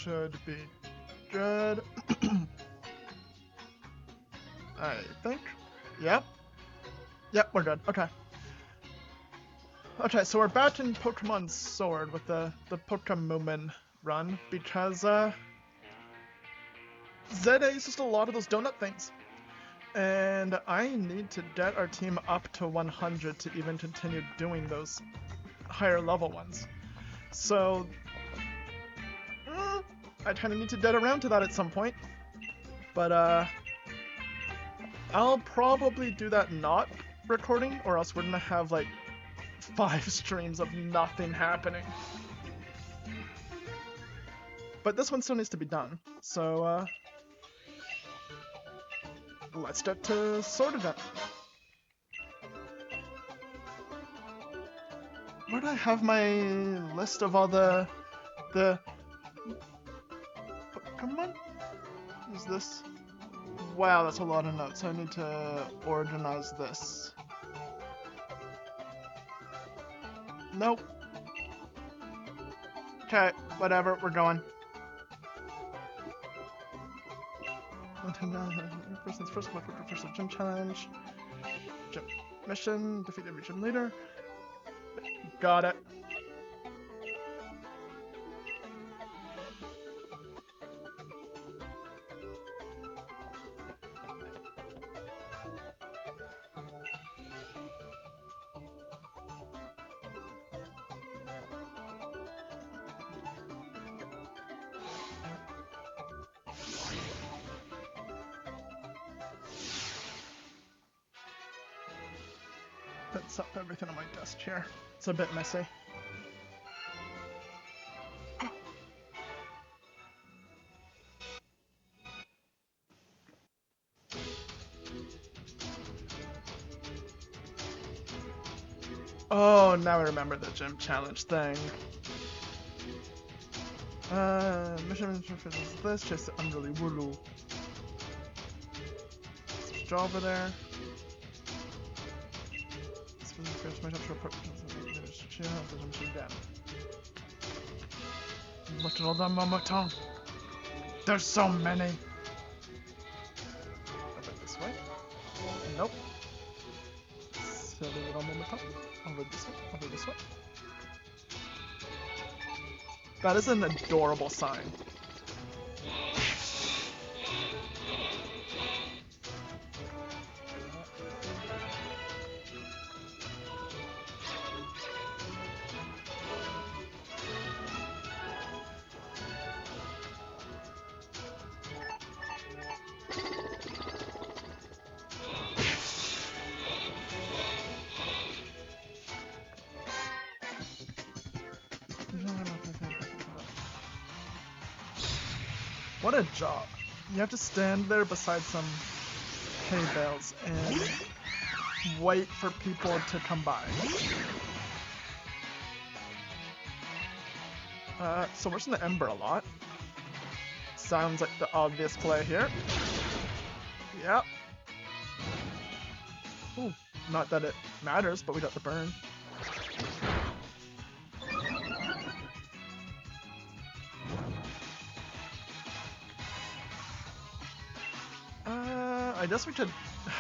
should be good. I think. Yep. Yep, we're good. Okay. Okay, so we're back in Pokemon Sword with the PokeMoomin run because ZA is just a lot of those donut things. And I need to get our team up to 100 to even continue doing those higher level ones. So I kind of need to get around to that at some point. But I'll probably do that not recording, or else we're gonna have like 5 streams of nothing happening. But this one still needs to be done, so let's get to Sword Event. Where do I have my list of all the Pokemon? Is this? Wow, that's a lot of notes. I need to organize this. Nope. Okay, whatever, we're going. Person's first gym challenge. Gym mission, defeat every gym leader. Got it. Let's up everything on my desk here. It's a bit messy. Oh, now I remember the gym challenge thing. Mission is this, chase the unruly Wooloo. Switch over there. Look at all them on my tongue. There's so many. Over this way. Nope. Silly little Momoton. Over this way. Over this way. That is an adorable sign. What a job. You have to stand there beside some hay bales and wait for people to come by. So we're just in the Ember a lot. Sounds like the obvious play here. Yep. Ooh, not that it matters, but we got the burn. I guess we could,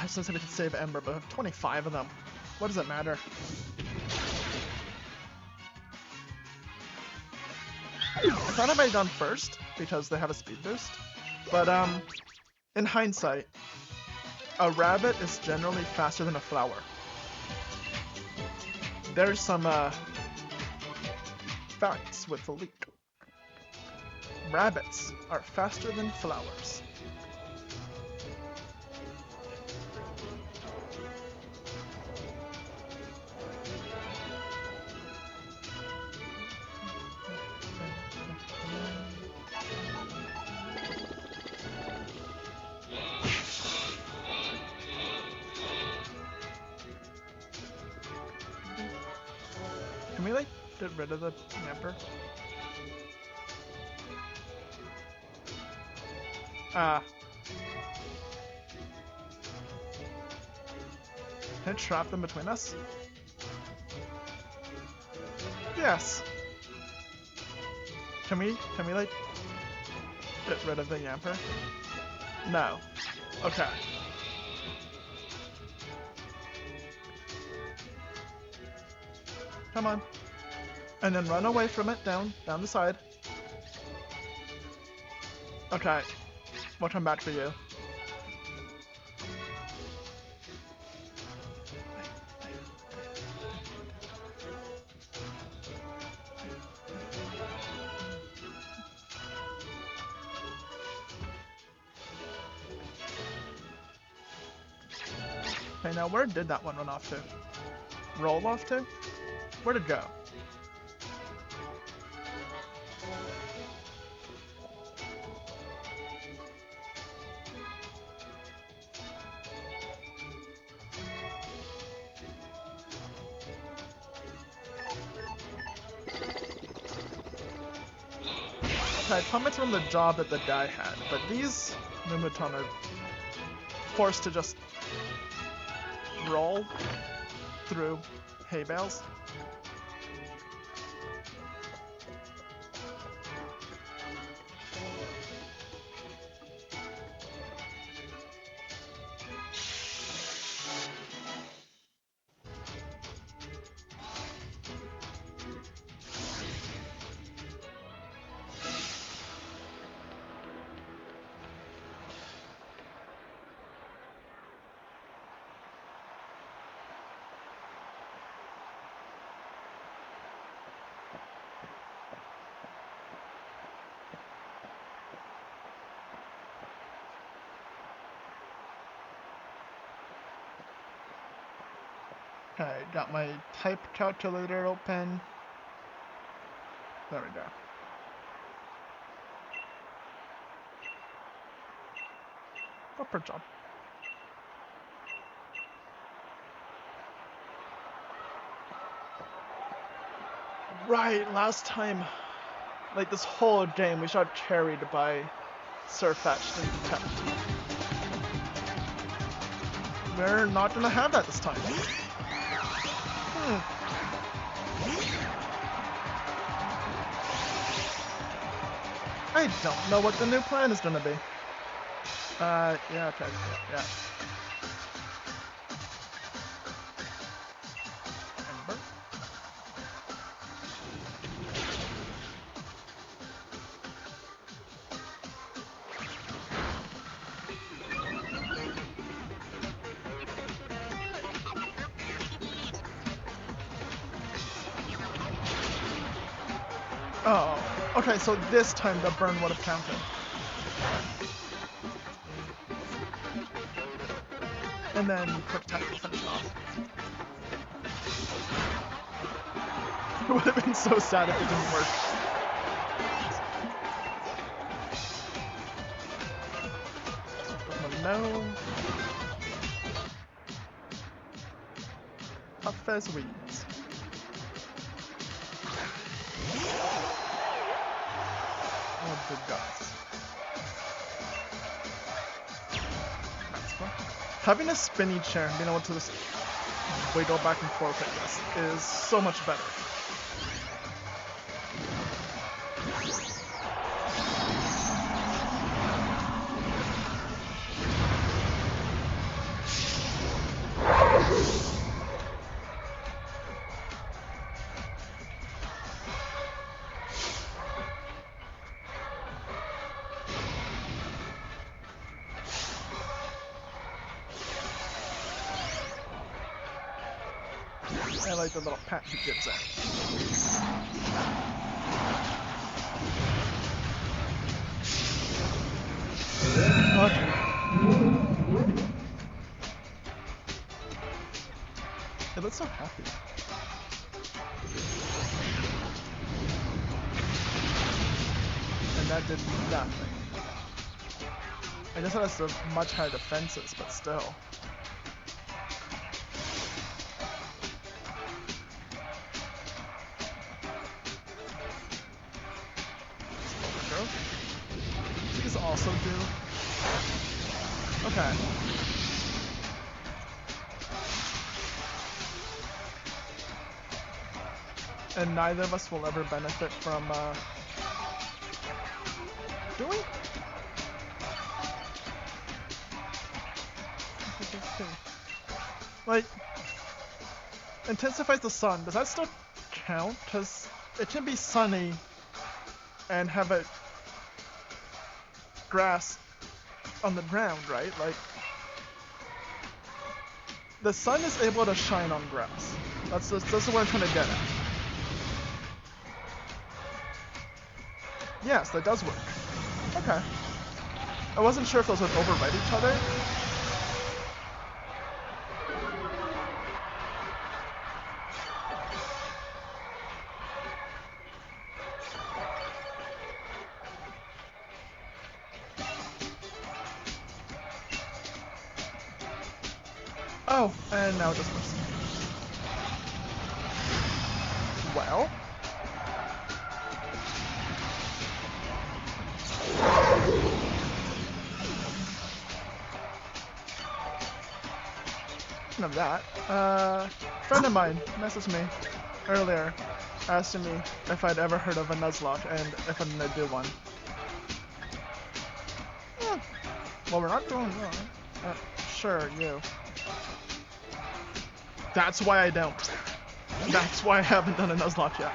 since we could save Ember, but I have 25 of them. What does it matter? I thought I might have gone first, because they have a speed boost. But, in hindsight, a rabbit is generally faster than a flower. There's some, facts with the leak. Rabbits are faster than flowers. Can we, like, get rid of the Ember? Can I trap them between us? Yes. Can we, like, Get rid of the Yamper? No. Okay. Come on. And then run away from it, down the side. Okay. We'll come back for you. Okay, now where did that one run off to? Roll off to? Where'd it go? Okay, comments on the job that the guy had, but these Moomin are forced to just roll through hay bales. Okay, got my type calculator open. There we go. Upper job. Right, last time, like this whole game, we got carried by Surfetched and Kept. We're not gonna have that this time. I don't know what the new plan is gonna be. Yeah, okay, yeah. Ember? Oh, okay, so this time the burn would have counted. And then quick time to finish off. It would have been so sad if it didn't work. No. Tough as weeds. Oh, good gods. That's fun. Having a spinny chair and being able to just wiggle back and forth like this is so much better. I like the little pat he gives out. Okay. It looks so happy. And that did nothing. I guess that has much higher defenses, but still. These also do. Okay. And neither of us will ever benefit from, do we? Like, intensifies the sun. Does that still count? Because it can be sunny and have a grass on the ground, right? Like, the sun is able to shine on grass. That's what I'm trying to get at. Yes, that does work. Okay. I wasn't sure if those would override each other. Oh, and now it just works. Well. Speaking of that, a friend of mine messaged me earlier asking me if I'd ever heard of a Nuzlocke and if I'm gonna do one. Yeah. Well, we're not doing one. Sure, you. That's why I don't. That's why I haven't done a Nuzlocke yet.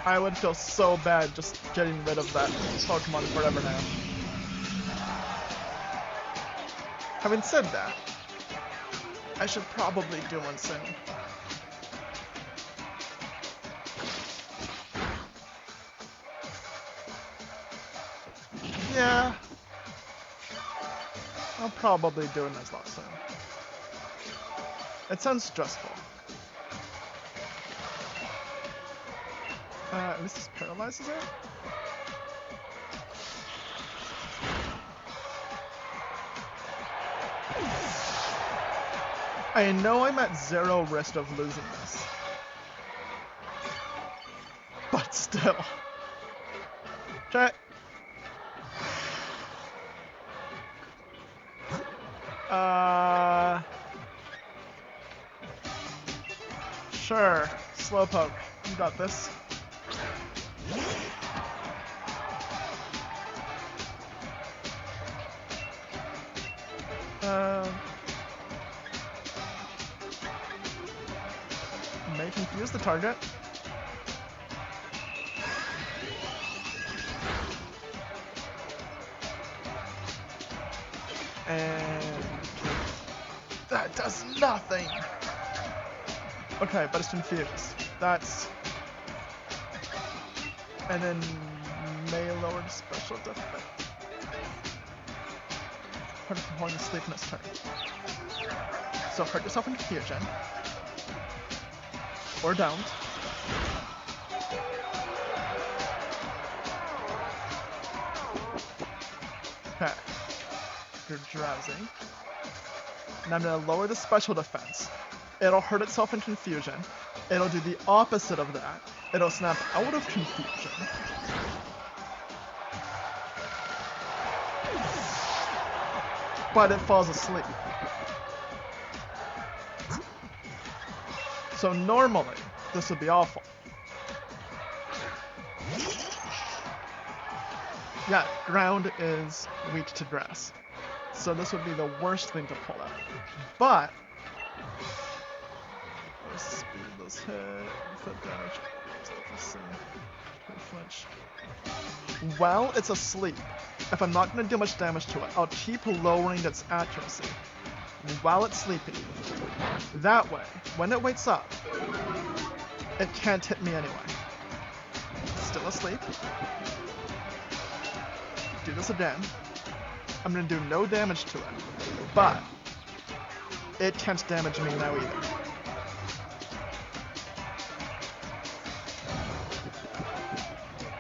I would feel so bad just getting rid of that Pokemon forever now. Having said that, I should probably do one soon. Yeah. I'll probably do a Nuzlocke soon. It sounds stressful. At least this paralyzes it? I know I'm at 0 risk of losing this. But still. Try. Sure. Slowpoke. You got this. May confuse the target. And that does nothing. Okay, but it's confused. That's... And then may lower the special defense. Hurt from holding sleep in this turn. So hurt yourself in confusion. Or don't. Okay. You're drowsy. And I'm gonna lower the special defense. It'll hurt itself in confusion. It'll do the opposite of that. It'll snap out of confusion. But it falls asleep. So normally, this would be awful. Yeah, ground is weak to grass. So this would be the worst thing to pull out. But let's speed this hit, inflict damage. Flinch. While it's asleep, if I'm not going to do much damage to it, I'll keep lowering its accuracy while it's sleeping. That way, when it wakes up, it can't hit me anyway. Still asleep. Do this again. I'm going to do no damage to it, but it can't damage me now either.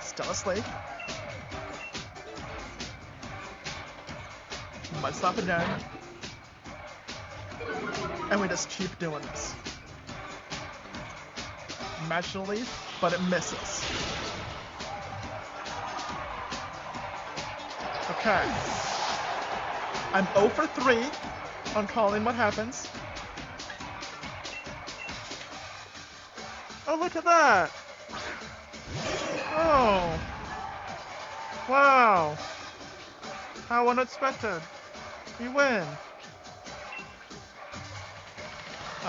Still asleep. Might stop again. And we just keep doing this. Magical Leaf, but it misses. Okay. I'm 0 for 3 on calling what happens. Oh, look at that! Oh! Wow! How unexpected. We win.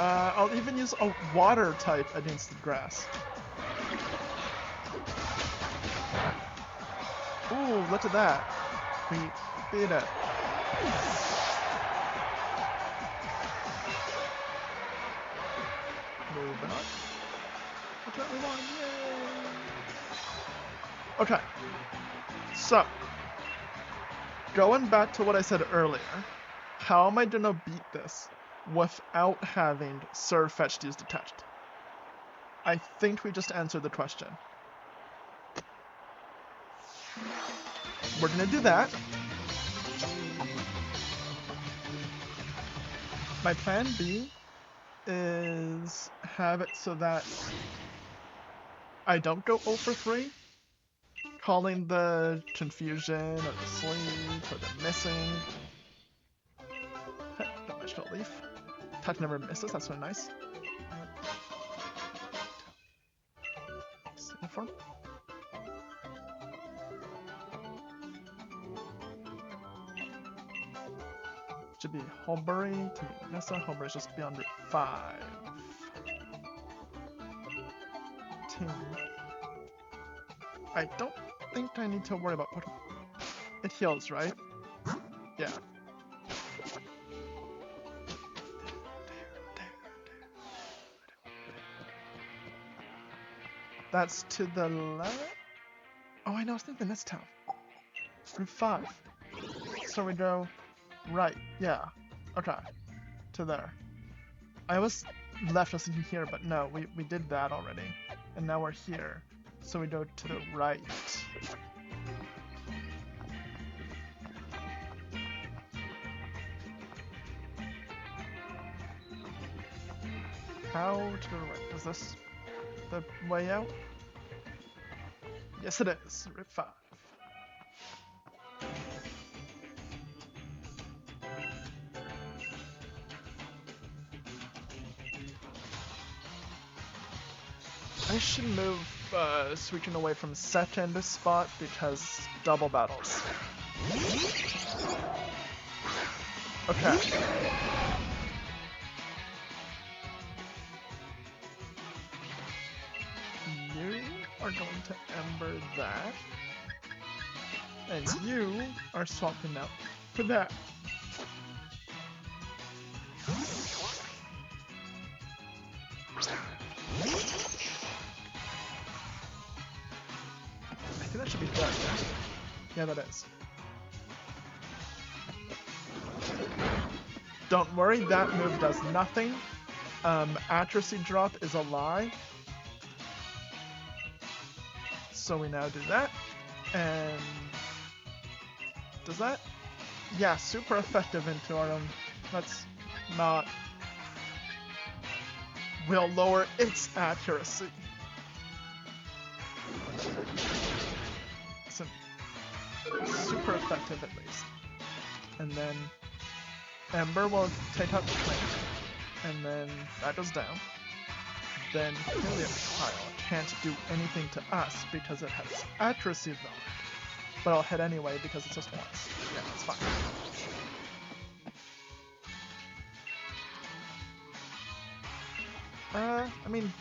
I'll even use a water type against the grass. Ooh, look at that. We beat it. Moving on. That's what we want. Yay! Okay. So, going back to what I said earlier, how am I gonna beat this without having Sir Fetched used detached? I think we just answered the question. We're gonna do that. My plan B is have it so that I don't go 0 for 3, calling the confusion or the sleep or the missing. Dimensional leaf. Touch never misses, that's so nice. Uniform. Should be Holbury to be Nessa. Holbury's just beyond Route 5. Team. I don't think I need to worry about what it heals, right? Yeah. That's to the left. Oh, I know, I was thinking this town. Route 5. So we go right, yeah. Okay. To there. I was left, I was thinking here, but no, we did that already. And now we're here. So we go to the right. How to the right? Is this the way out? Yes, it is. Route 5. I should move switching away from second spot because double battles. Okay. You are going to Ember that. And you are swapping out for that. I think that should be done. Yeah, that is. Don't worry, that move does nothing. Accuracy drop is a lie. So we now do that. And does that? Yeah, super effective into our own. Let's not. Will lower its accuracy. So, super effective at least. And then Ember will take out the plant. And then that goes down. Then Helioptile can't do anything to us because it has accuracy though. But I'll hit anyway because it's just once. Yeah, that's fine. I mean,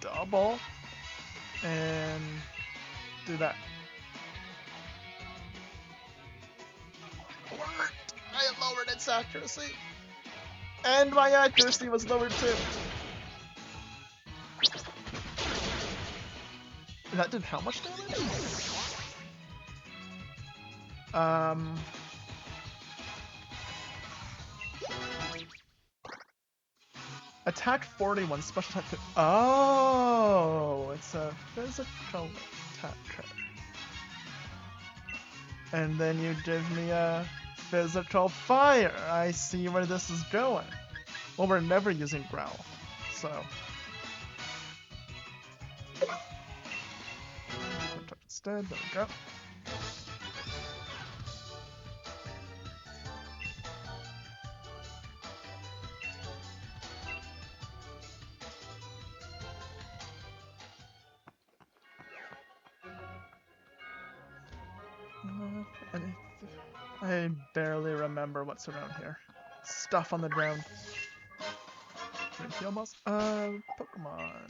double and do that. Worked! I lowered its accuracy. And my accuracy was lowered too. That did how much damage? Attack 41, special attack 50. Oh, it's a physical attacker. And then you give me a physical fire. I see where this is going. Well, we're never using growl, so. Instead, there we go. I barely remember what's around here. Stuff on the ground. Heal boss? Pokemon.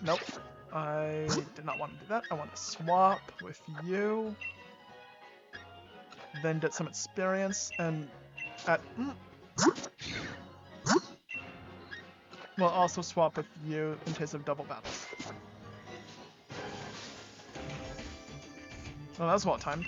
Nope. I did not want to do that. I want to swap with you. Then get some experience and at we'll also swap with you in case of double battles. Oh, that was well timed.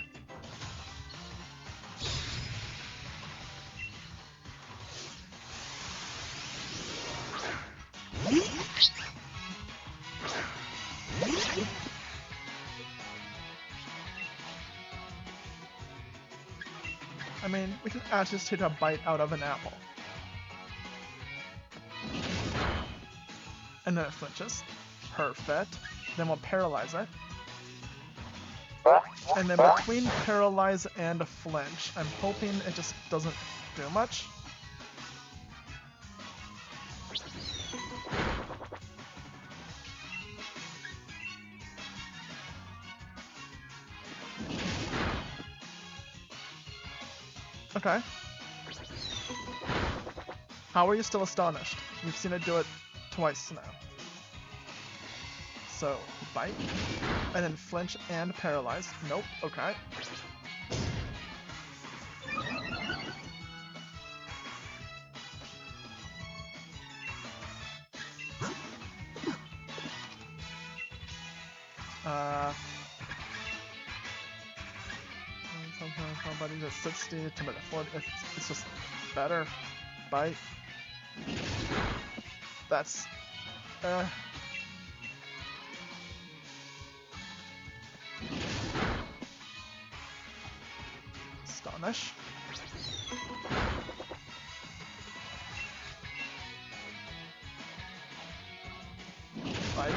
I mean, we can actually just take a bite out of an apple. And then it flinches. Perfect. Then we'll paralyze it. And then between paralyze and flinch, I'm hoping it just doesn't do much. Okay. How are you still astonished? You've seen it do it twice now. So, bite, and then flinch and paralyze. Nope, okay. Somebody just 60 to 40. It's just better. Bite. That's. Astonish. Bite.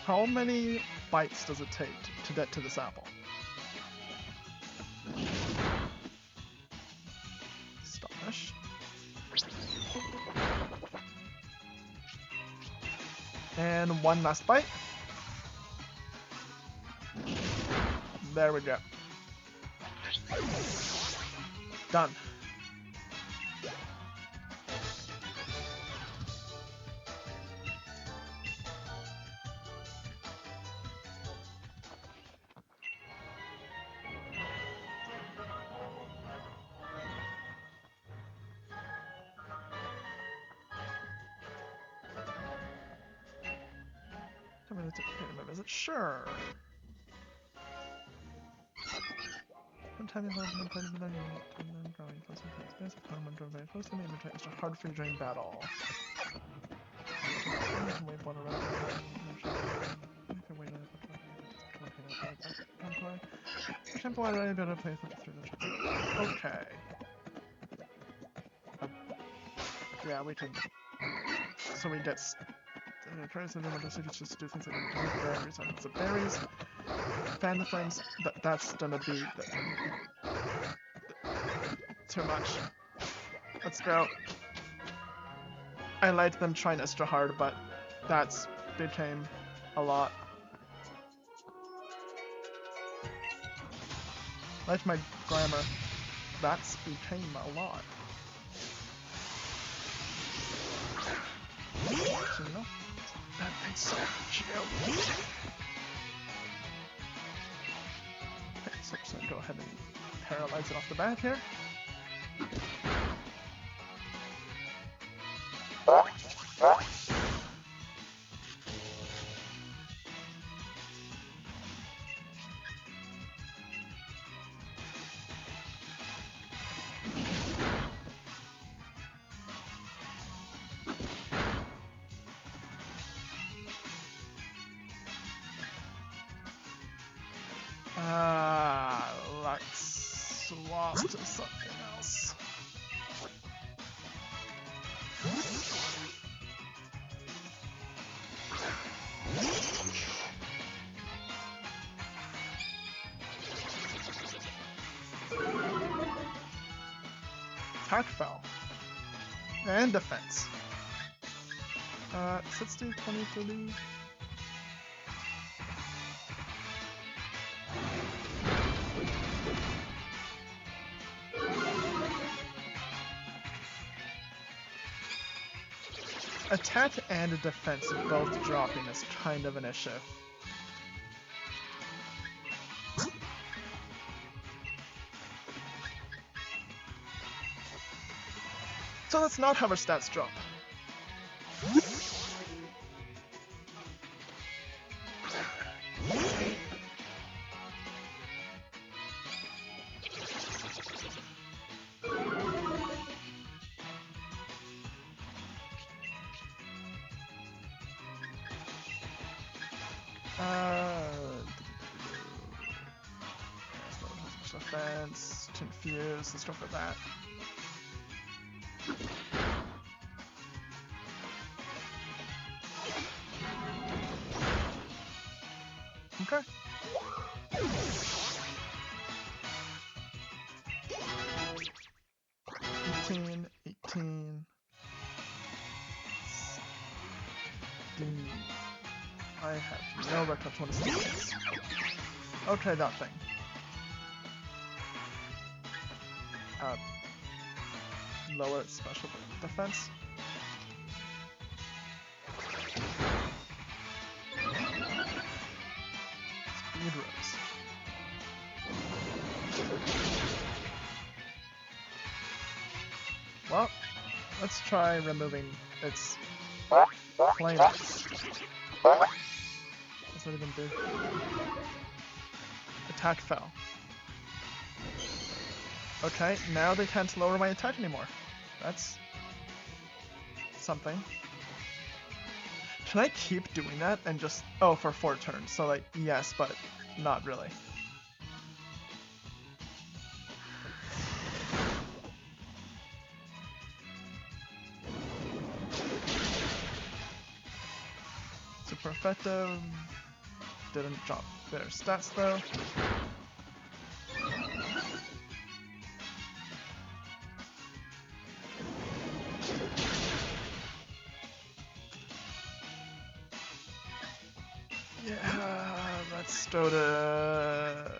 How many bites does it take to get to this apple? Astonish. And one last bite. There we go. Done. I'm gonna take a visit. Sure. One time you have one fighting with enemy, and then drawing close and close. There's a time when drawing very close to me, and it's extra hard for you during battle. Wait, water around. Okay. Yeah, we can. So we get. Tries to just do things like berries on the berries. Fan the flames. That's gonna be too much. Let's go. I liked them trying extra hard, but that's became a lot. Like my grammar, that's became a lot. So, you know, that makes so much. Okay, so I'm just gonna go ahead and paralyze it off the bat here. Let's swap to something else. Attack fell. And defense. 60, 20, 30. Attack and defense both dropping is kind of an issue. So let's not have our stats drop. Defense, confuse, let's go for that. Okay. $18. I have no recollection what this is. Okay, that thing. Lower its special defense. Speed rose. Well, let's try removing its flames. What's that even do? Attack fell. Okay, now they can't lower my attack anymore. That's something. Can I keep doing that and just... Oh, for 4 turns. So, like, yes, but not really. Super effective. Didn't drop their stats, though. Yeah, let's go to...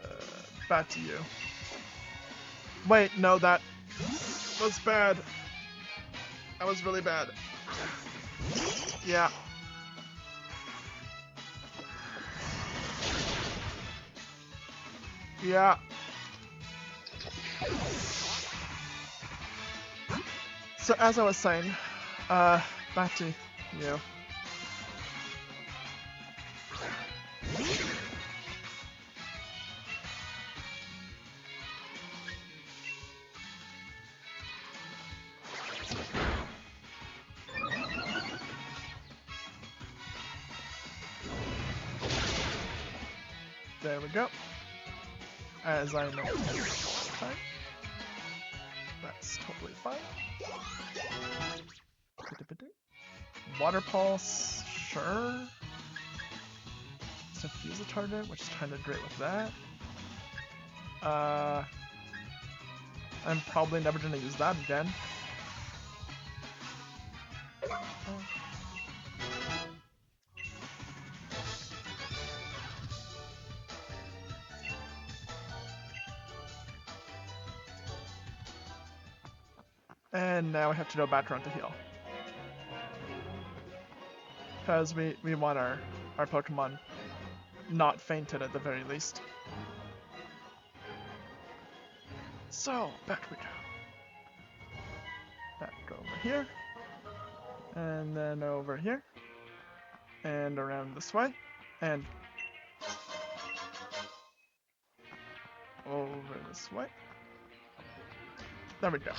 back to you. Wait, no, that was bad. That was really bad. Yeah. Yeah. So as I was saying, back to you. There we go. As I know last time. That's totally fine. Water pulse, sure. Let's defuse a target, which is kind of great with that. I'm probably never gonna use that again. And now we have to go back around to heal. Because we want our Pokemon not fainted at the very least. So, back we go. Back over here. And then over here. And around this way. And over this way. There we go.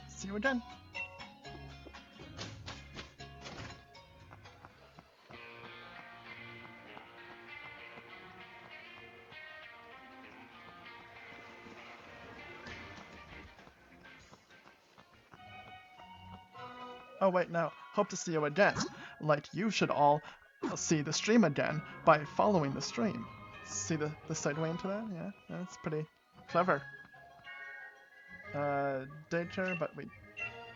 See you again. Oh wait, no. Hope to see you again. Like you should all see the stream again by following the stream. See the segue into that? Yeah, that's pretty clever. Daycare, but we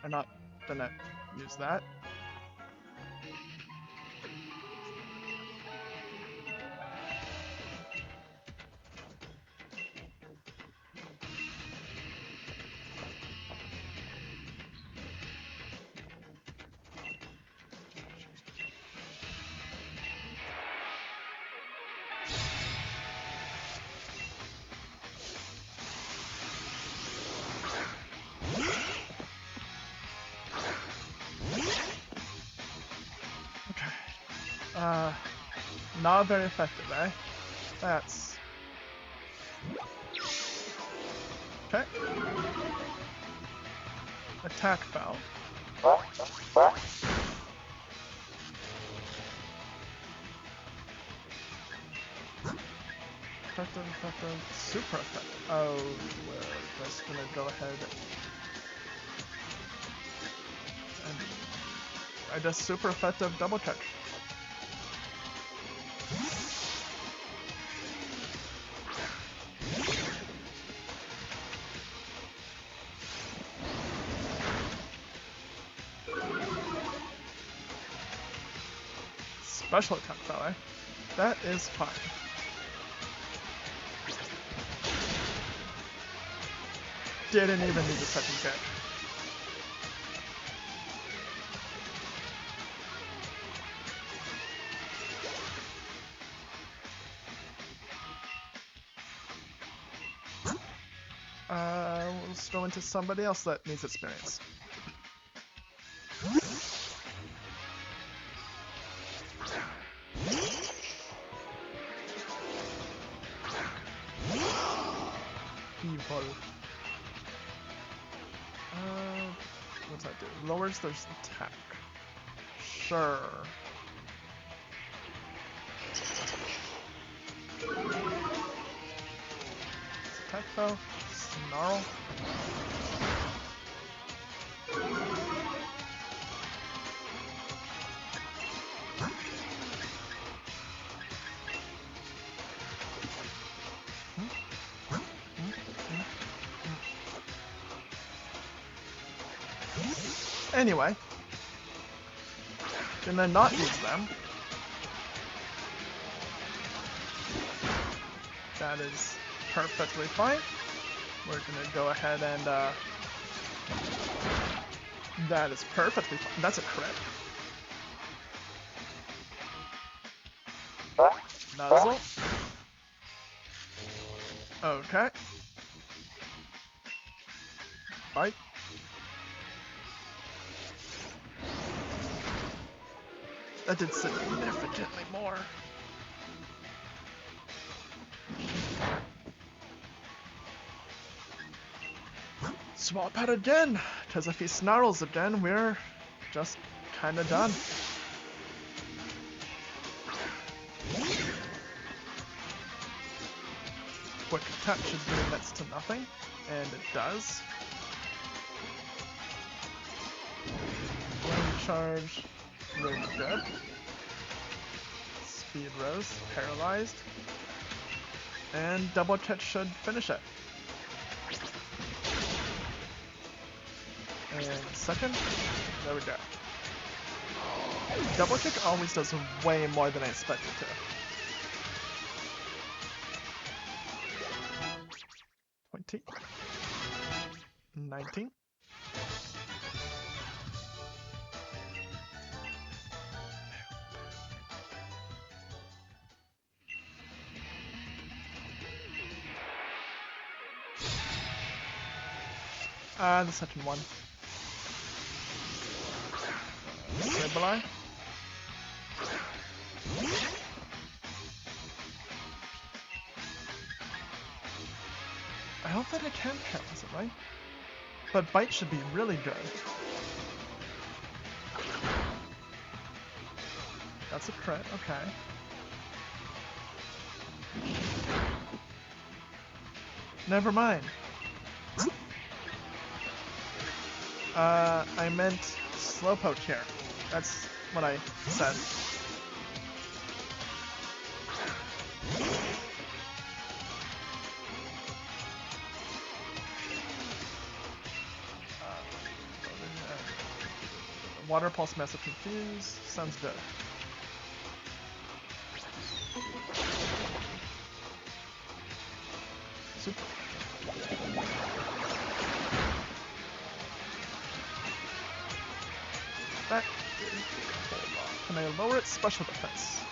are not done it Use that. Not very effective, eh? That's... Okay. Attack fell. Effective, super effective. Oh, we're just gonna go ahead and I just super effective double check. Special attack fell, eh? That is fine. Didn't even need the second kick. Let's go into somebody else that needs experience. Evil. What's that do? Lowers their attack. Sure. Attack though. Snarl. Anyway, gonna not use them. That is perfectly fine. We're gonna go ahead and that is perfectly fine. That's a crit. Nuzzle. Okay. Bite. That did significantly more. Swap out again, because if he snarls again, we're just kinda done. Quick attack should do next to nothing, and it does. Flame charge, really good. Speed rose, paralyzed. And double check should finish it. And second, there we go. Double kick always does way more than I expected to. 20. 19. The second one. Sableye. I don't think I can paralyze it, right? But bite should be really good. That's a crit, okay. Never mind. I meant Slowpoke here. That's what I said. Water Pulse, Massive Confuse. Sounds good. Super. That didn't do a whole lot. Can I lower its special defense?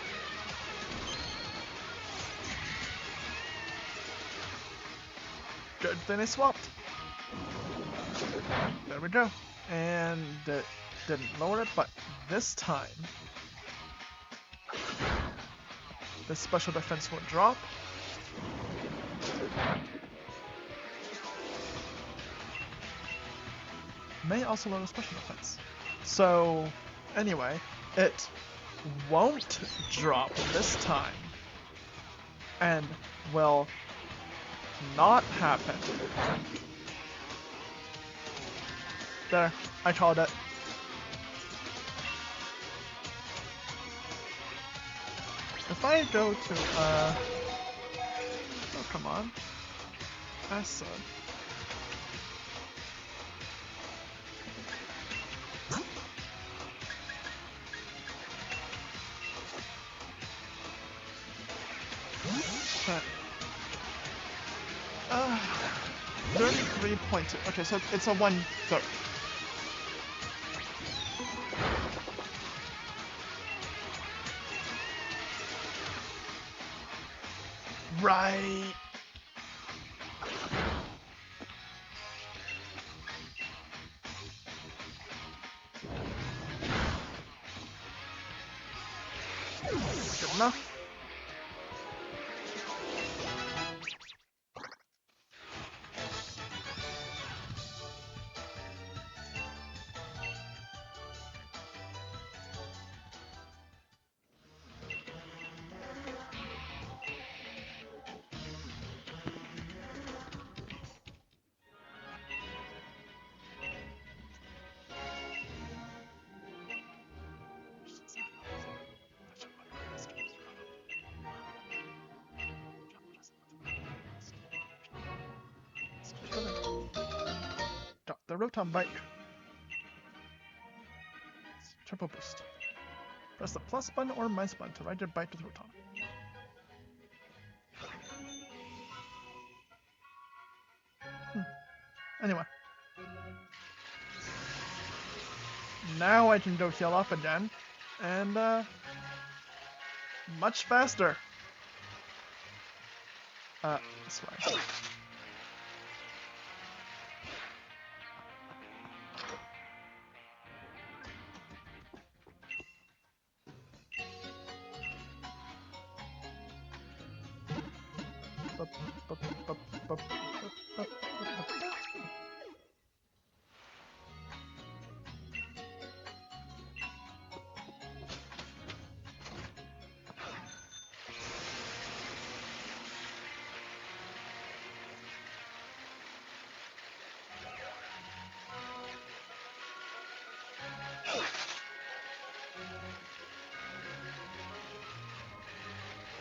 Good thing I swapped. There we go. And it didn't lower it, but this time the special defense will drop. May also lower special defense. So anyway, it won't drop this time and will not happen. There, I called it. If I go to, oh come on, acid. Okay. 33.2. Okay, so it's a 1/3. Right. Good enough. Drop the Rotom Bike. Triple boost. Press the plus button or minus button to ride your bike with Rotom. Anyway. Now I can go heal up again. And, much faster. This way.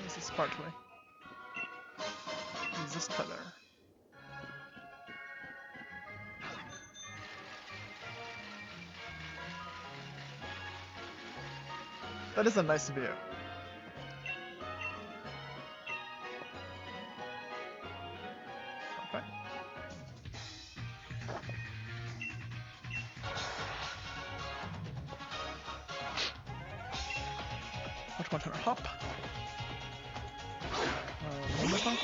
This is partly. Use this feather. That is a nice view. Okay. Which one can I hop? This one?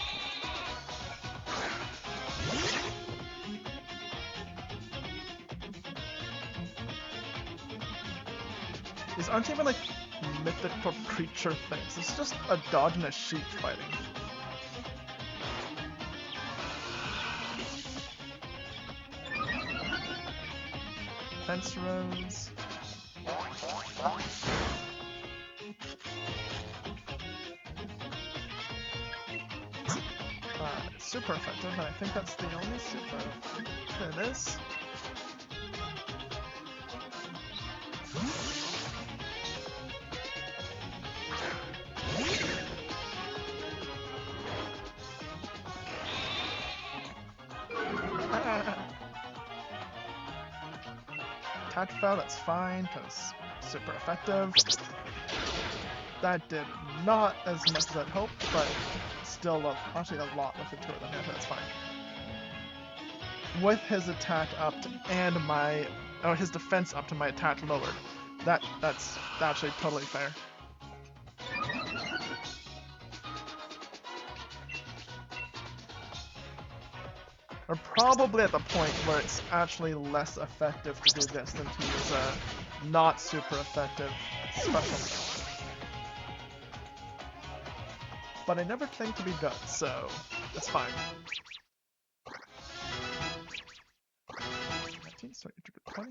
These aren't even like mythical creature things. It's just a dog and a sheep fighting. Fence rows. Super effective, and I think that's the only super. There it is. attack fell, that's fine, because super effective. That did not as much as I'd hoped, but still actually a lot with the two of them. Yeah, that's fine. With his attack upped and his defense up to my attack lowered, that's actually totally fair. We're probably at the point where it's actually less effective to do this than to use a not super effective special. But I never claimed to be good, so it's fine. 19, so 20.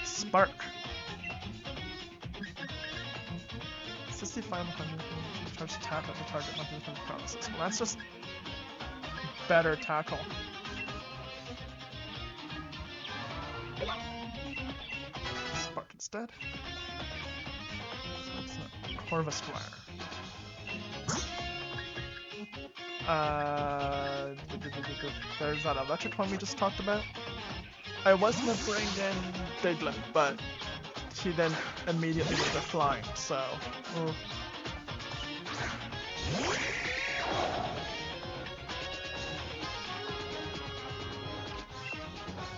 Spark. 6500 charge tap at the target monthly from promises. Well, that's just better tackle. Spark instead. So it's not Corvus Squire. There's that electric one we just talked about. I was gonna bring in Diglett, but she then immediately did the flying, so.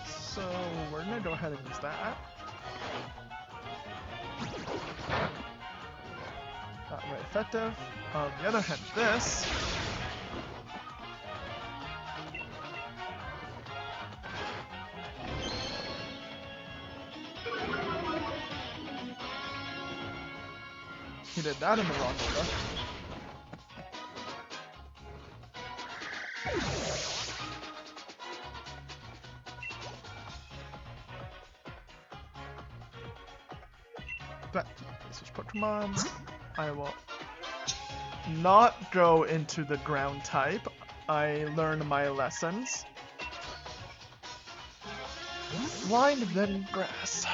So we're gonna go ahead and use that. Not very effective. On the other hand, this. He did that in the wrong order. But switch Pokemon. I will not go into the ground type. I learned my lessons. Blind, then grass.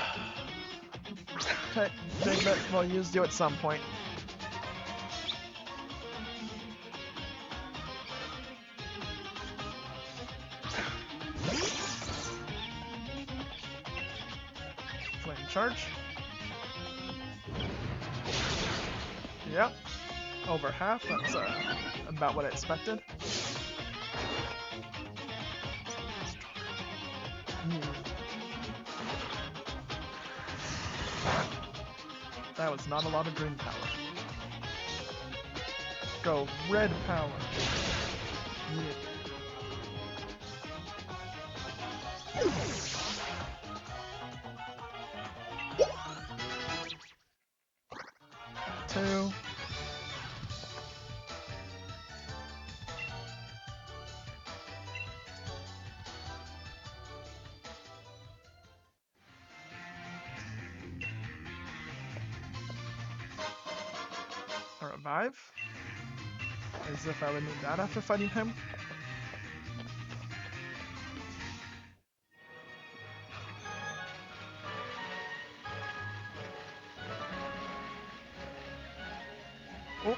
Okay, Diglett, we'll use you at some point. Flame charge. Yep, over half, that's about what I expected. That was not a lot of green power. Go red power. Yeah. Two. A revive. As if I would need that after fighting him. Oh.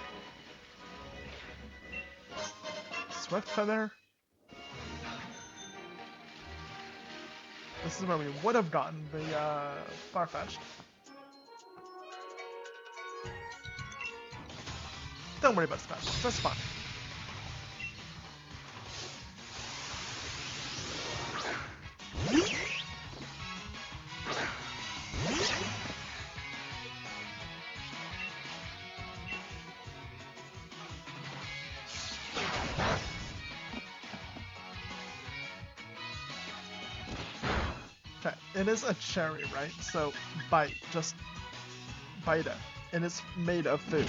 Swift Feather. This is where we would have gotten the Farfetch'd. Don't worry about special, that's fine. Okay, it is a cherry, right? So bite, just bite it. It is made of food.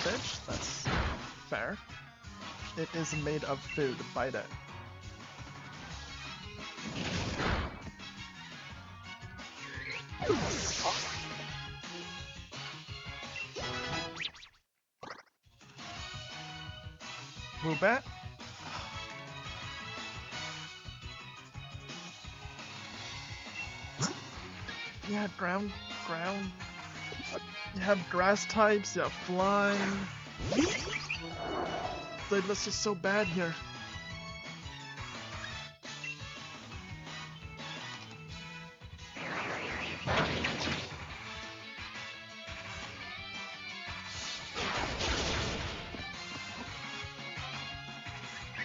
Bitch, that's fair. It is made of food, bite it. Woobat? Yeah, ground. You have grass types, you have flying. This is so bad here.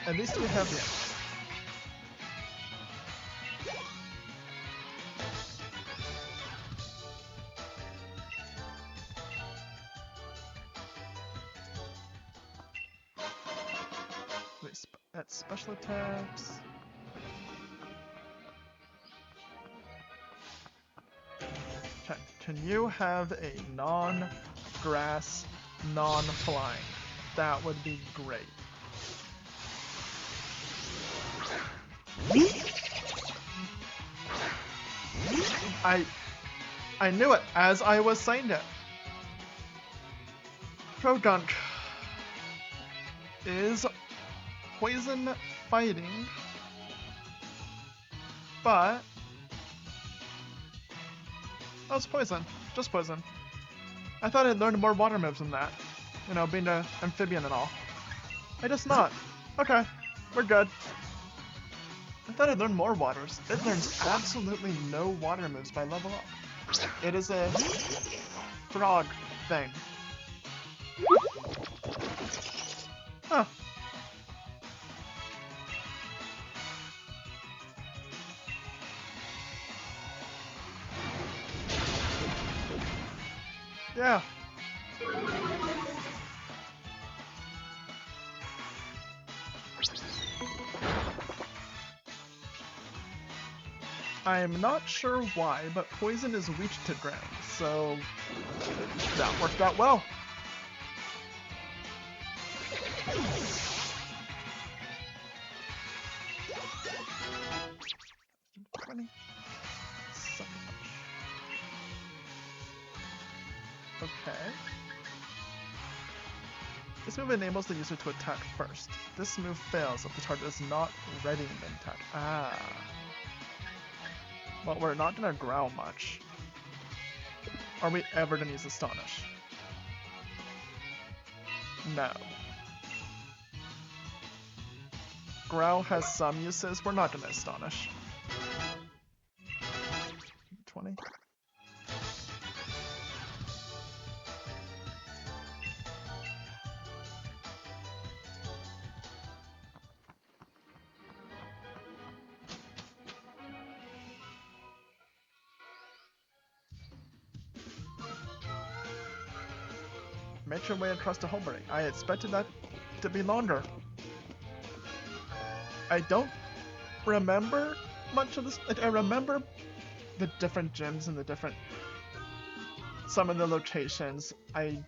At least we have him. At special attacks. Okay, can you have a non-grass, non-flying? That would be great. I knew it as I was saying it. Pro-Gunk is poison fighting, but oh, it's poison, just poison. I thought I'd learned more water moves than that, you know, being an amphibian and all. I guess not. Okay, we're good. I thought I'd learn more waters. It learns absolutely no water moves by level up. It is a frog thing. Huh. Yeah. I am not sure why, but poison is weak to ground, so that worked out well. Okay. This move enables the user to attack first. This move fails if the target is not ready in attack. Ah. Well, we're not gonna growl much. Are we ever gonna use Astonish? No. Growl has some uses, we're not gonna Astonish. 20. Make your way across the Holbury. I expected that to be longer. I don't remember much of this. Like, I remember the different gyms and the different... some of the locations. I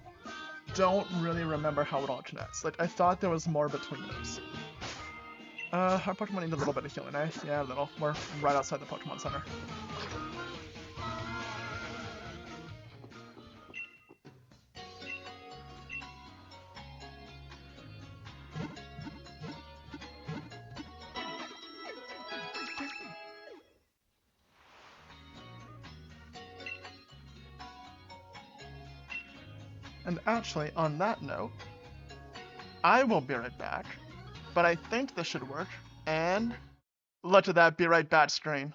don't really remember how it all connects. Like, I thought there was more between those. Our Pokemon need a little bit of healing, eh? Yeah, a little. We're right outside the Pokemon Center. And actually, on that note, I will be right back, but I think this should work, and look at that be right back screen.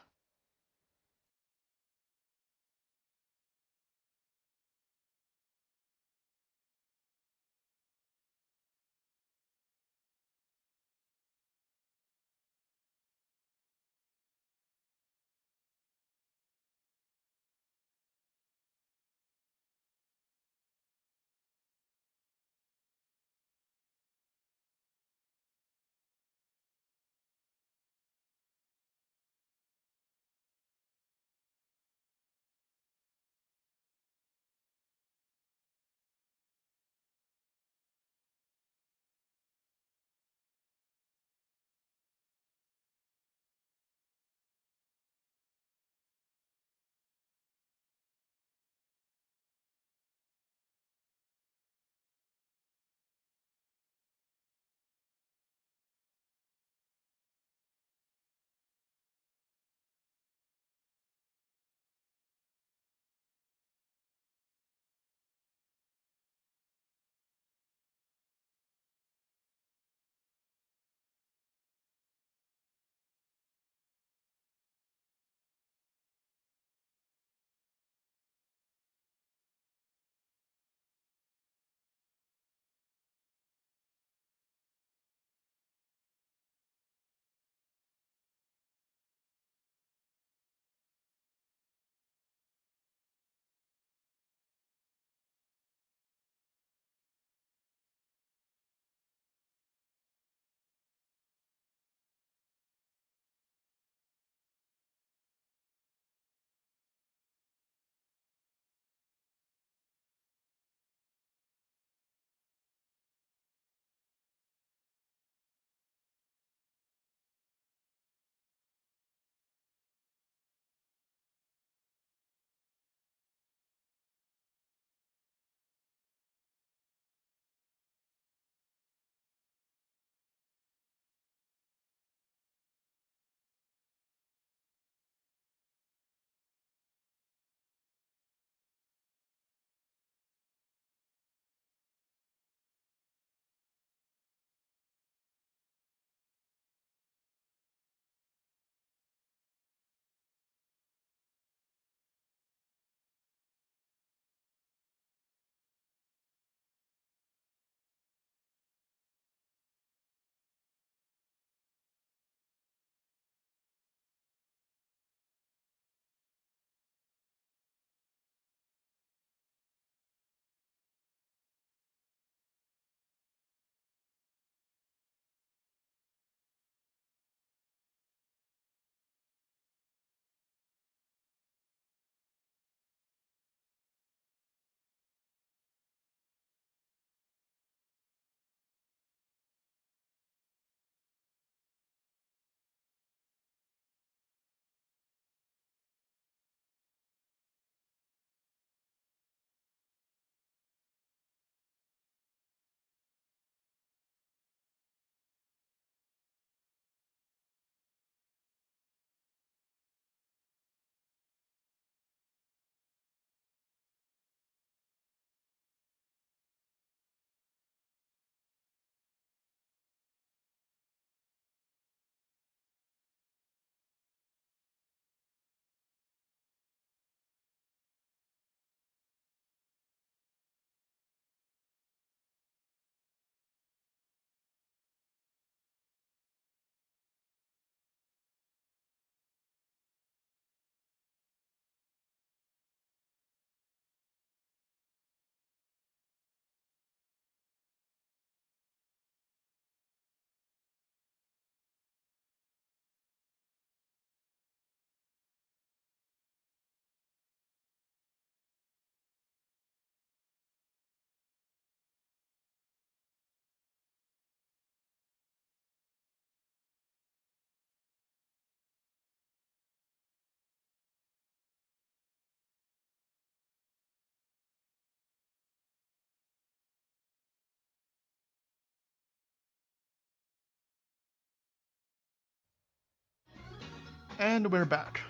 And we're back.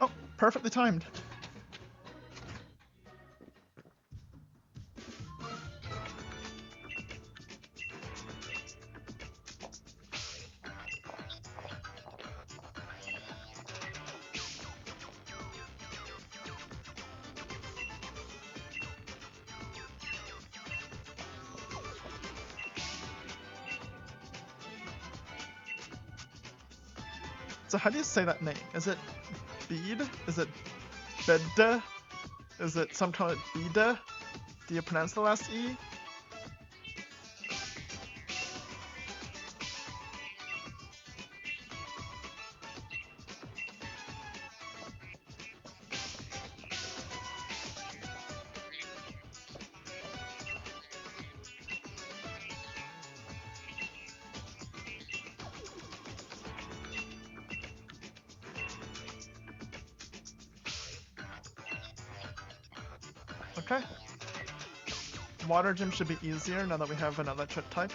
Oh, perfectly timed. So how do you say that name? Is it Bead? Is it Bedda? Is it some kind of Bida? Do you pronounce the last E? Okay. Water gym should be easier now that we have an electric type.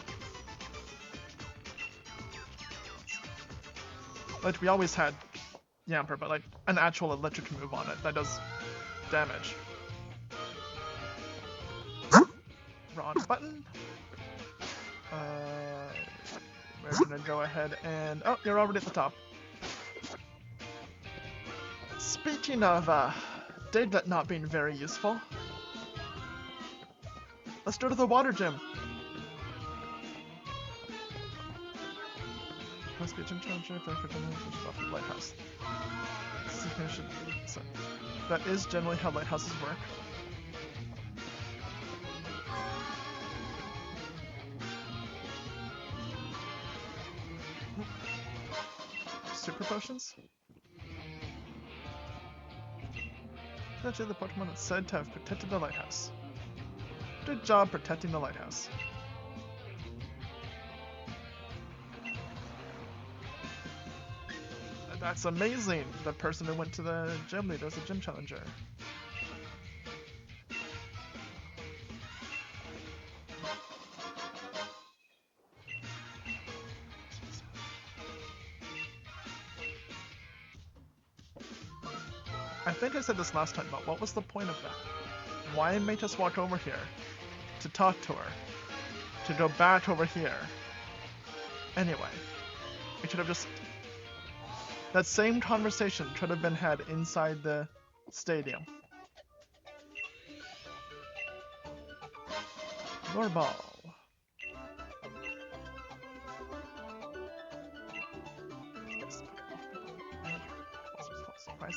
Like, we always had Yamper, but like an actual electric move on it that does damage. Wrong button. We're gonna go ahead and... Oh, you're already at the top. Speaking of Daylight not being very useful, let's go to the water gym. Must be a gym challenger for the lighthouse. So, that is generally how lighthouses work. Super potions? Actually, the Pokemon is said to have protected the lighthouse. Good job protecting the lighthouse. That's amazing! The person who went to the gym leader is a gym challenger. I think I said this last time, but what was the point of that? Why make us walk over here? To talk to her? To go back over here? Anyway, we should have just... That same conversation could have been had inside the stadium. Your ball.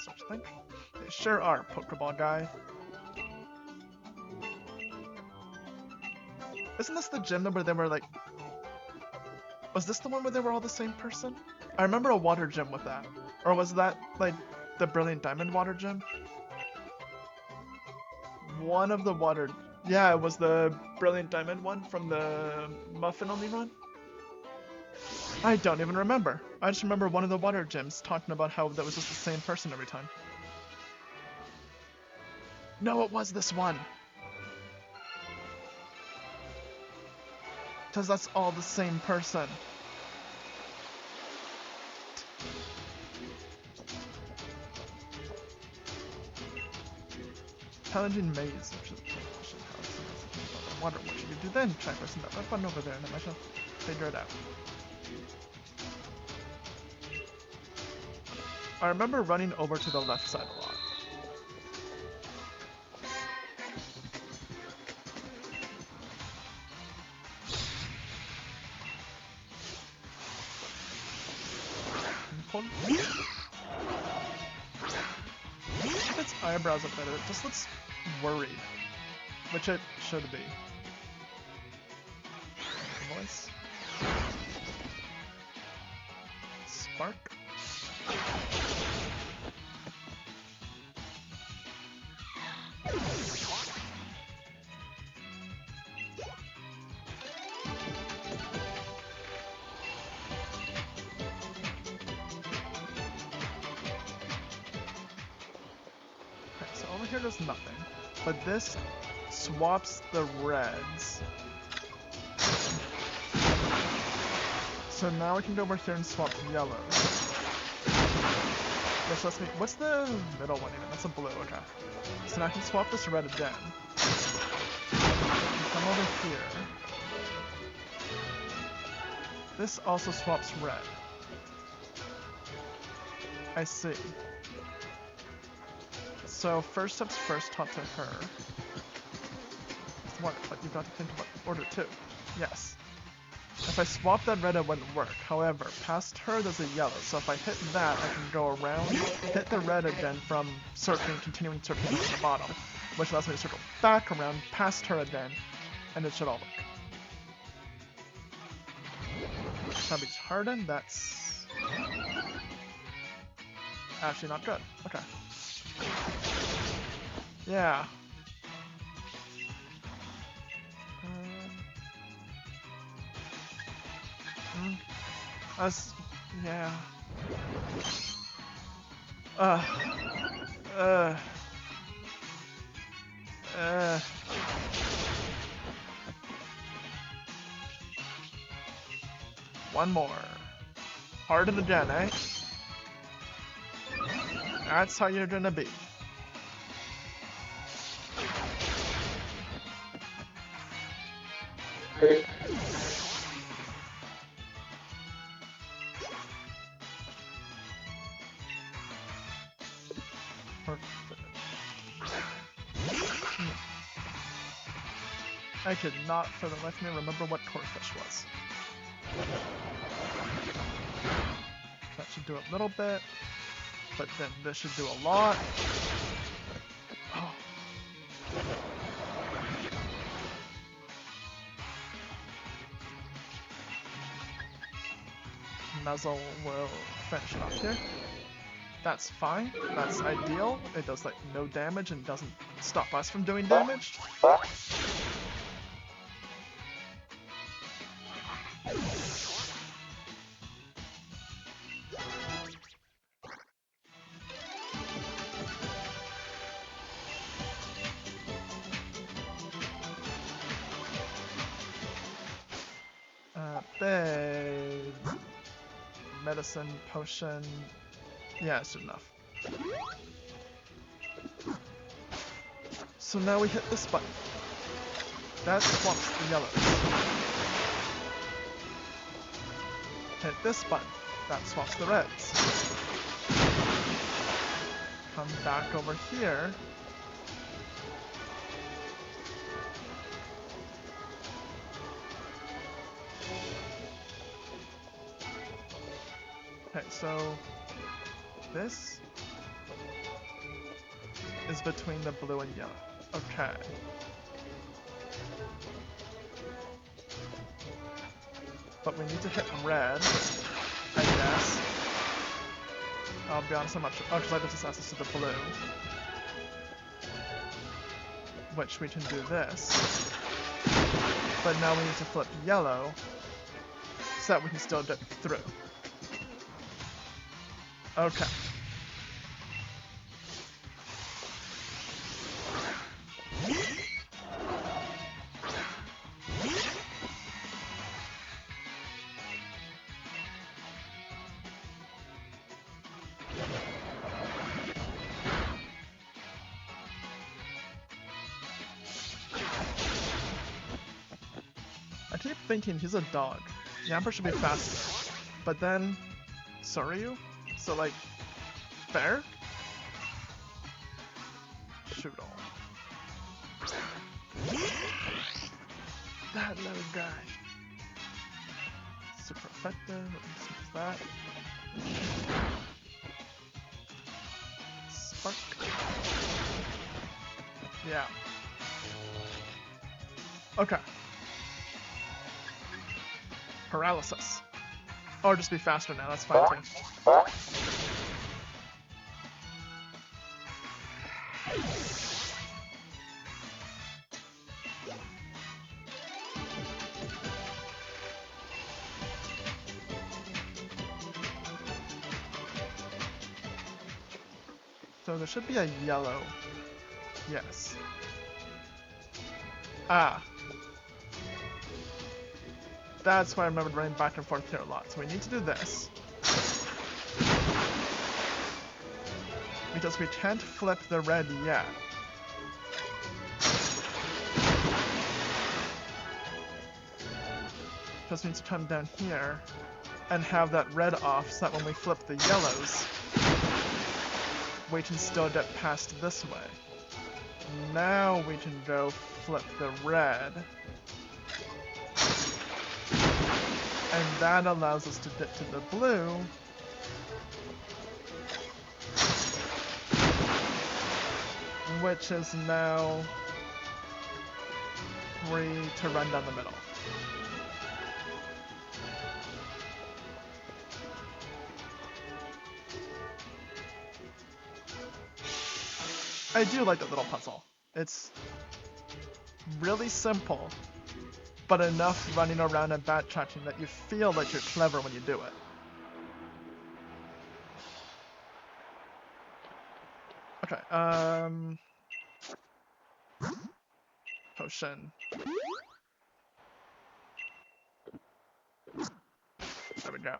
Such thing. They sure are, Pokeball guy. Isn't this the gym where they were like... Was this the one where they were all the same person? I remember a water gym with that. Or was that, like, the Brilliant Diamond water gym? One of the water... Yeah, it was the Brilliant Diamond one from the Muffin Only run? I don't even remember. I just remember one of the water gyms talking about how that was just the same person every time. No, it was this one! Because that's all the same person. Challenging maze, which is water. What should you do then? Try pressing that red button over there and I shall figure it out. I remember running over to the left side a lot. Its eyebrows up better. It just looks worried, which it should be. Voice. Spark. Here does nothing, but this swaps the reds. So now I can go over here and swap yellows. Which lets me. What's the middle one even? That's a blue, okay. So now I can swap this red again. Come over here. This also swaps red. I see. So first steps first, talk to her. What? But you've got to think about order too. Yes. If I swap that red, it wouldn't work. However, past her, there's a yellow. So if I hit that, I can go around, hit the red again from circling, continuing circling from the bottom, which allows me to circle back around, past her again, and it should all work. Savage Harden, that's actually not good. Okay. Yeah. Yeah. One more. Harden again, eh? That's how you're gonna be. I could not for the life of me remember what Corfish was. That should do a little bit, but then this should do a lot. Oh. Muzzle will finish it off here. That's fine. That's ideal. It does like no damage and doesn't stop us from doing damage. Big medicine potion. Yeah, it's good enough. So now we hit this button. That swaps the yellows. Hit this button. That swaps the reds. Come back over here. Okay, so this is between the blue and yellow. Okay. But we need to hit red, I guess. I'll be honest, I'm not sure. Oh, because I just access to the blue. Which we can do this. But now we need to flip yellow so that we can still get through. Okay. I keep thinking he's a dog. Yamper should be faster. But then, Soryu? So like, fair? Shoot all. That little guy. Super effective. What's that? Spark. Yeah. Okay. Paralysis. Or just be faster now, that's fine too. So there should be a yellow. Yes. Ah. That's why I remembered running back and forth here a lot. So we need to do this. Because we can't flip the red yet. Because we need to come down here and have that red off so that when we flip the yellows, we can still get past this way. Now we can go flip the red. And that allows us to get to the blue. Which is now free to run down the middle. I do like that little puzzle. It's really simple, but enough running around and backtracking that you feel like you're clever when you do it. Okay, potion. There we go.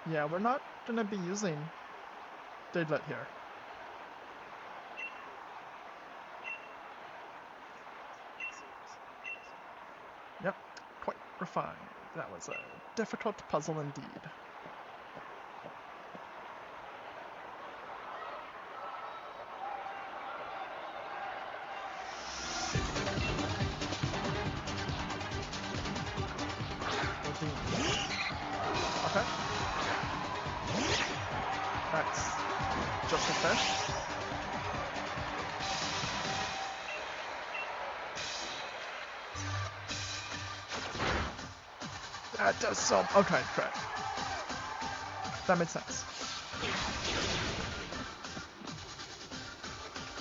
Yeah, we're not gonna be using DaytimeLeek here. Yep, quite refined. That was a difficult puzzle indeed. Okay. That's just a fish. That does so. Okay, great. That makes sense.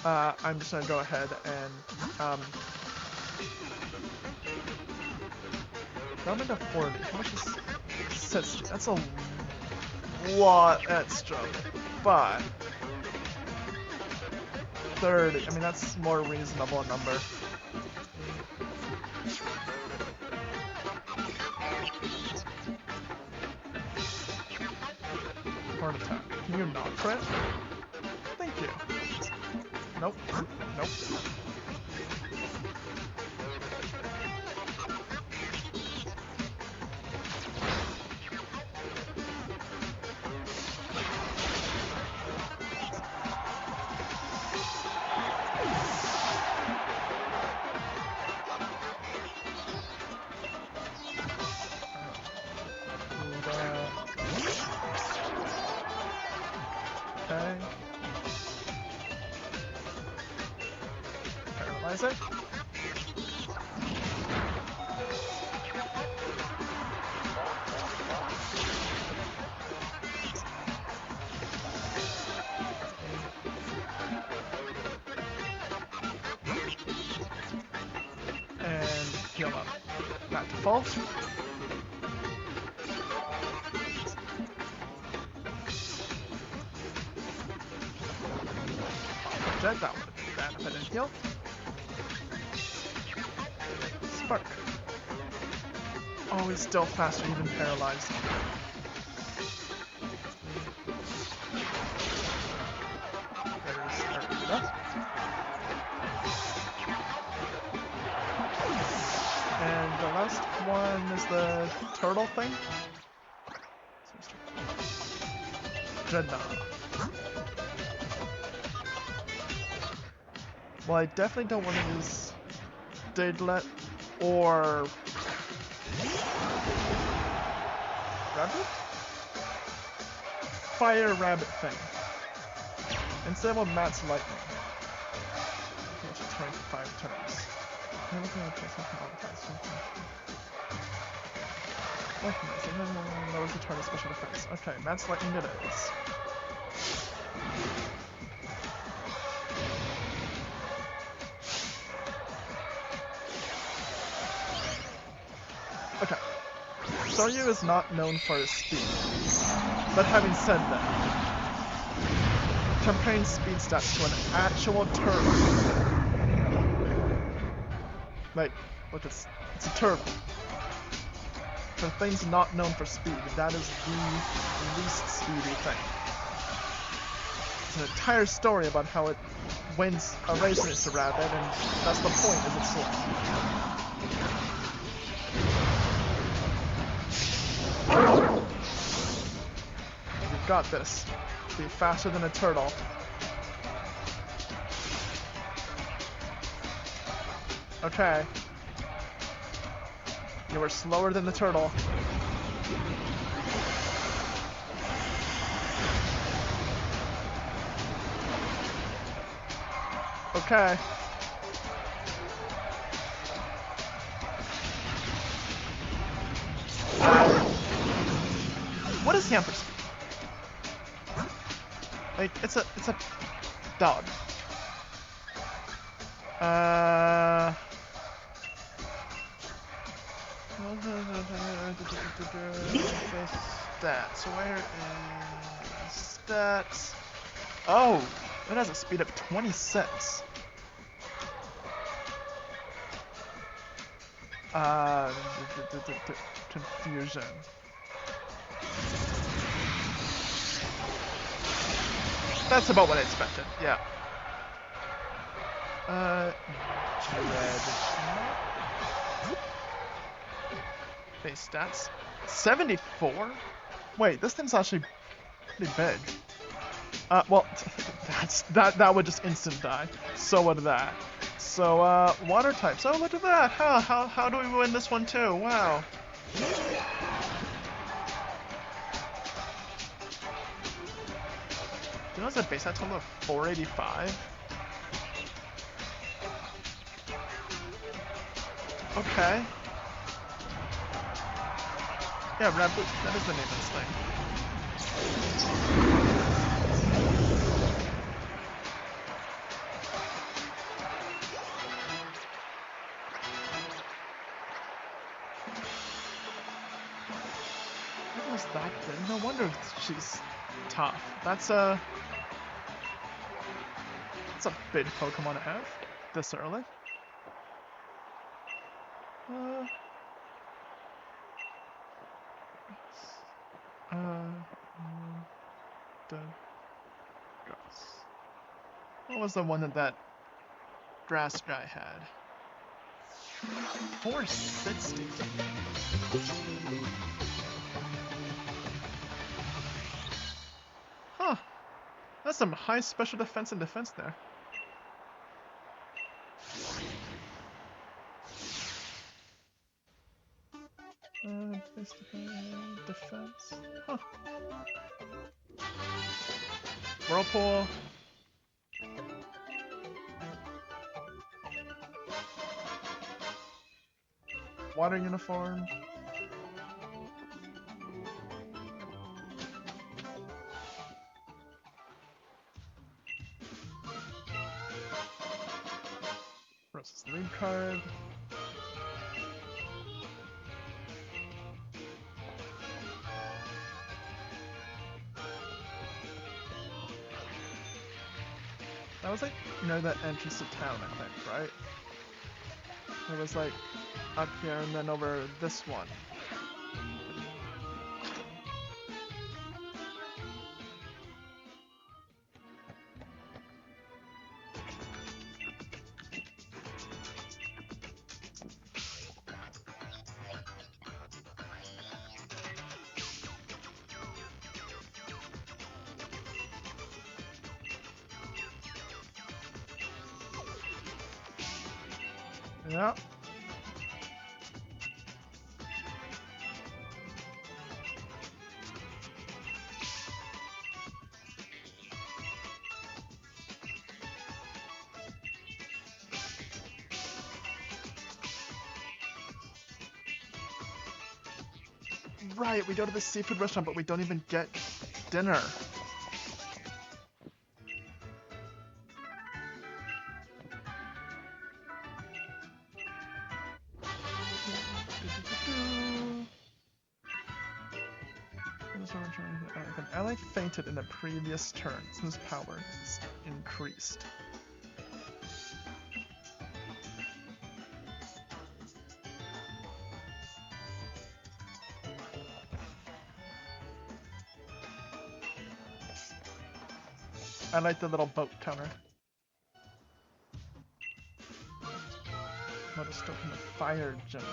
I'm just gonna go ahead and I'm into 40. How much is 60? That's a lot extra, but 30. I mean, that's more reasonable number. Heart attack. Can you not crit? Thank you. Nope. Nope. Okay. Paralyze it. And heal up. Back to full. That would have been bad if I didn't heal. Spark. Oh, he's still faster, even paralyzed. There's Arena. And the last one is the turtle thing. Dreadnought. Well, I definitely don't want to use DaytimeLeek or rabbit? Fire rabbit thing. Instead of Matt's lightning. Which is 25 turns. No, that was the turn of special defense. Okay, Matt's lightning it is. Shoryu is not known for his speed. But having said that, comparing speed stats to an actual turtle, like, look, it's a turtle. For things not known for speed, that is the least speedy thing. It's an entire story about how it wins a race against a rabbit, and that's the point, is it's slow. You've got this. Be faster than a turtle. Okay. You were slower than the turtle. Okay. What is hamper speed? Like, it's a dog. Stats. Where is stats? Oh, it has a speed of 26. Confusion. That's about what I expected, yeah. Dread. Base stats. 74? Wait, this thing's actually pretty big. Well, that would just instant die. So would that. So, water types. Oh, look at that! Huh, how do we win this one too? Wow. You know, it's a base stat total of 485? Okay. Yeah, Raboot, that is the name of this thing. What was that thing? No wonder she's tough. That's a big Pokemon to have this early. What was the one that grass guy had? 460. Huh. That's some high special defense and defense there. Defense. Huh. Whirlpool. Water uniform. Versus lead card. That was like, you know, that entrance to town, I think, right? It was like up here and then over this one. Yeah. Right, we go to the seafood restaurant, but we don't even get dinner. An ally fainted in a previous turn, whose power is increased. I like the little boat counter. Notice open the fire generator.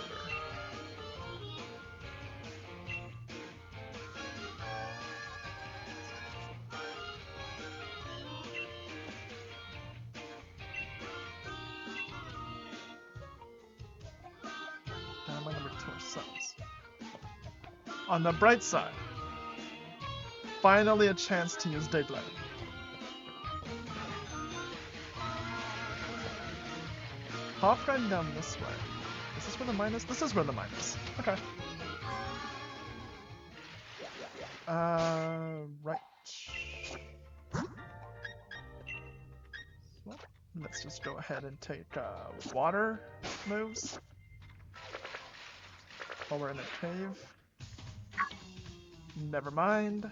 And my number 2 are subs. On the bright side, finally a chance to use Daylight. Hop right down this way. Is this where the mine is? This is where the mine is. Okay. Right. Well, let's just go ahead and take water moves. While we're in a cave. Never mind.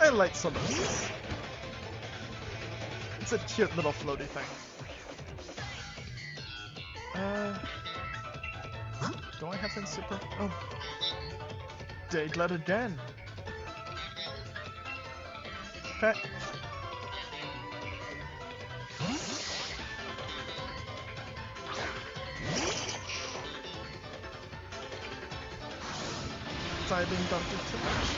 I like Solosis. It's a cute little floaty thing. Do I have any super? Oh. Dayglet again. Okay. Siding don't do too much.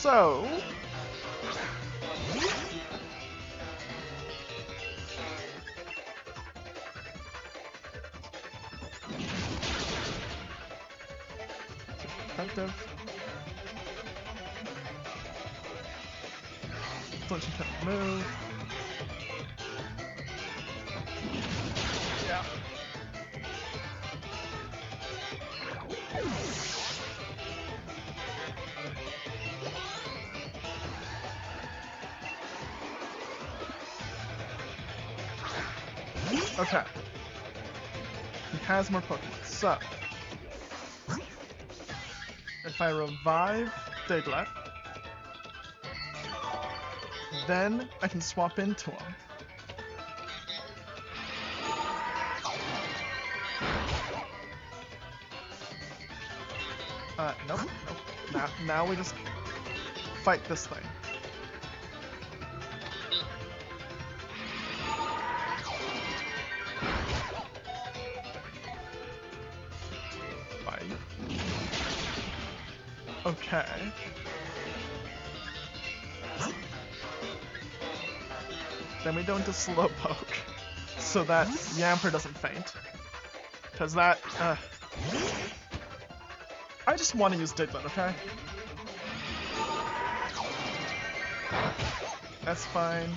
So effective. Flinching can't move. Yeah. Okay. He has more Pokemon. So, if I revive Diglett, then I can swap into him. Nope, nope. Now we just fight this thing. Okay. Then we go into Slowpoke, so that Yamper doesn't faint. Cause that, I just want to use Diglett, okay? That's fine.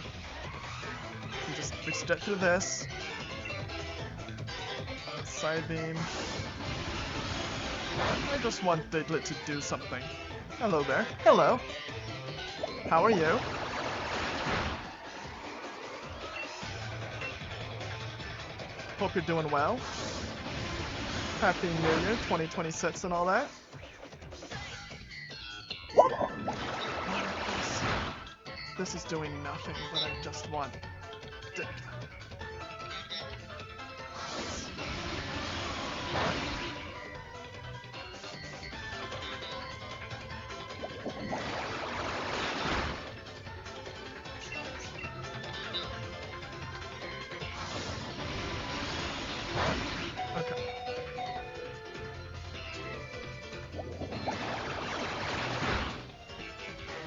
We just get through this. Side beam. I just want Diglett to do something. Hello there. Hello. How are you? Hope you're doing well. Happy New Year 2026 and all that. This is doing nothing, but I just want Diglett.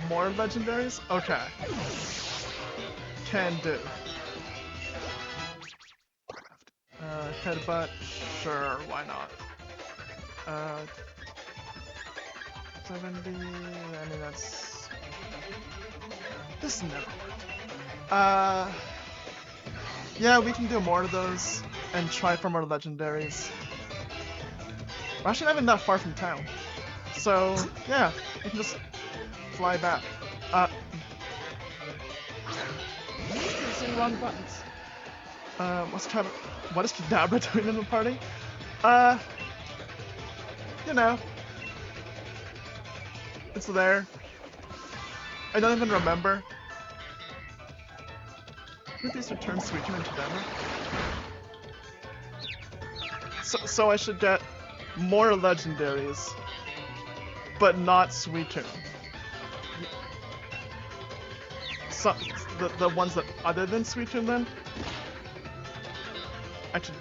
More legendaries? Okay. can do. Headbutt, sure, why not? 70, I mean that's... This never worked. Yeah, we can do more of those and try for more legendaries. We're actually not even that far from town. So, yeah, we can just fly back. Pressing wrong buttons. What is Kadabra doing in the party? You know. It's there. I don't even remember. Who these return Suicune and Kadabra? So I should get more legendaries, but not Suicune. So, the ones that other than Suicune then? I should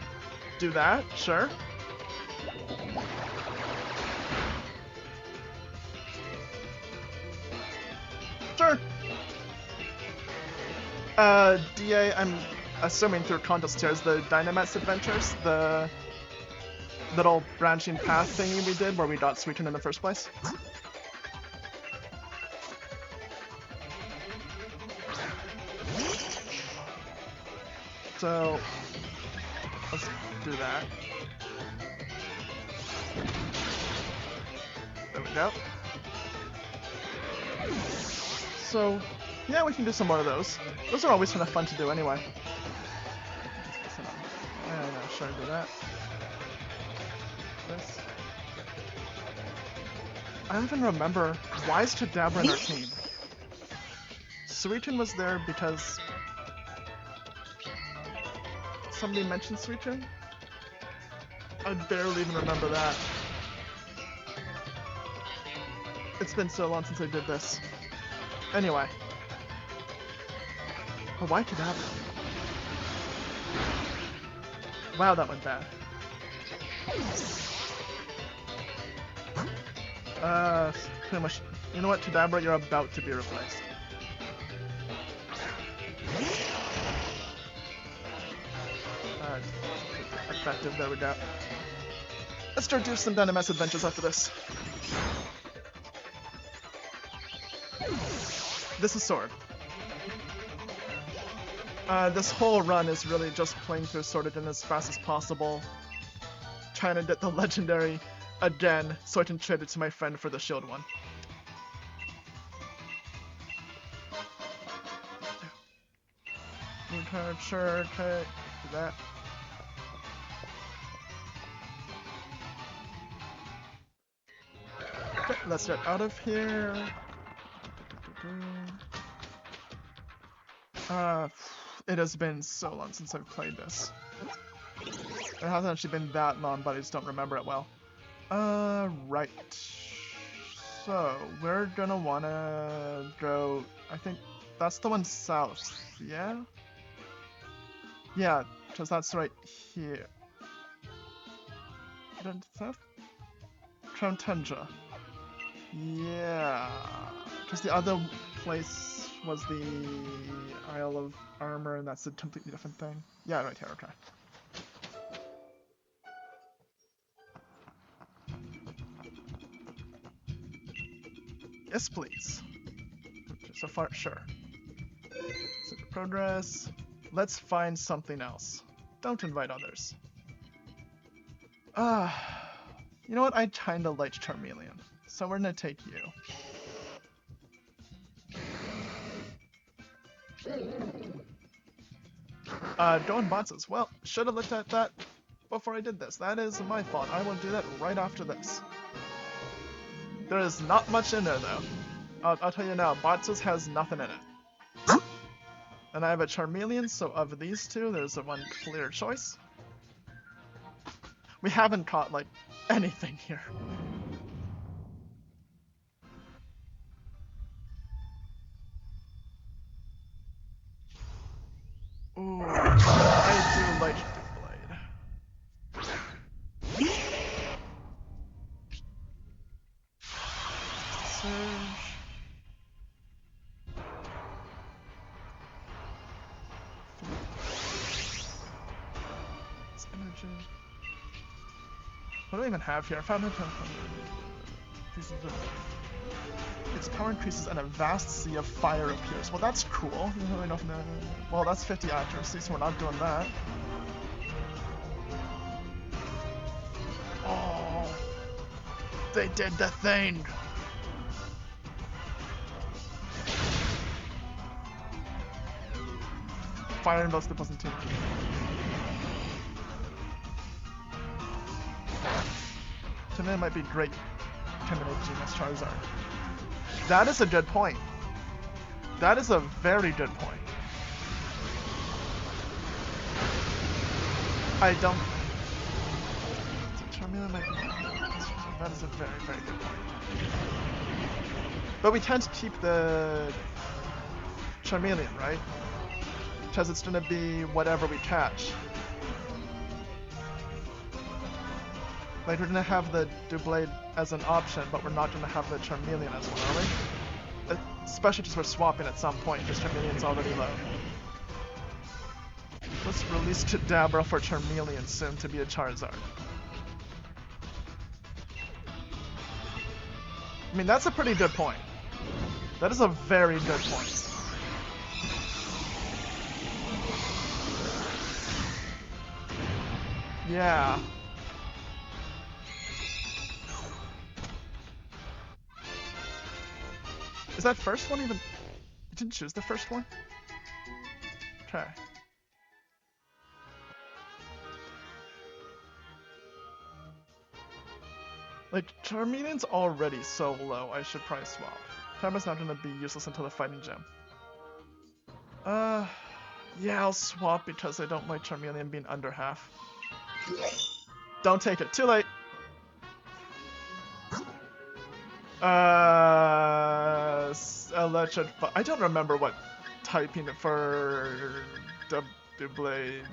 do that, sure. Sure. DA, I'm assuming through contest tiers, the Dynamax Adventures, the little branching path thingy we did where we got Suicune in the first place. So, let's do that. There we go. So, yeah, we can do some more of those. Those are always kind of fun to do anyway. Yeah, sure, do that. This. I don't even remember, why is Kadabra in our team? Suicune was there because somebody mentioned Suicune? I barely even remember that. It's been so long since I did this. Anyway. Oh, why Kadabra? Wow, that went bad. Pretty much. You know what, Kadabra, you're about to be replaced. Effective, there we go. Let's start doing some Dynamax Adventures after this. This is Sword. This whole run is really just playing through Sword Again as fast as possible. Trying to get the legendary again so I can trade it to my friend for the shield one. Okay, sure, okay, do that. Okay, let's get out of here. It has been so long since I've played this. It hasn't actually been that long, but I just don't remember it well. Right. So, we're gonna wanna go... I think that's the one south, yeah? Yeah, because that's right here. South? Crown Tundra. Yeah. Because the other place was the Isle of Armor, and that's a completely different thing. Yeah, right here, okay. Yes, please. So far, sure. Secret progress. Let's find something else. Don't invite others. You know what? I kinda like Charmeleon, so we're gonna take you. Going boxes. Well, should have looked at that before I did this. That is my fault. I will do that right after this. There is not much in there, though. I'll tell you now, boxes has nothing in it. And I have a Charmeleon, so of these two, there's the one clear choice. We haven't caught, like, anything here. Ooh, I do like Blade. Surge. energy. What do we even have here? Found its power increases and a vast sea of fire appears. Well, that's cool. Well, that's 50 accuracy, so we're not doing that. Oh, they did the thing. Fire invokes the +2. To me, it might be great combination against Charizard. That is a good point. That is a very good point. I don't. Charmeleon might be. That is a very, very good point. But we tend to keep the Charmeleon, right? Because it's gonna be whatever we catch. Like, we're gonna have the Doublade as an option, but we're not gonna have the Charmeleon as one, are we? Especially because we're swapping at some point, because Charmeleon's already low. Let's release Kadabra for Charmeleon soon to be a Charizard. I mean, that's a pretty good point. That is a very good point. Yeah. Is that first one even? You didn't choose the first one? Okay. Like, Charmeleon's already so low, I should probably swap. Timer's not gonna be useless until the fighting gym. Yeah, I'll swap because I don't like Charmeleon being under half. Don't take it, too late! Electric, I don't remember what typing for Doublade.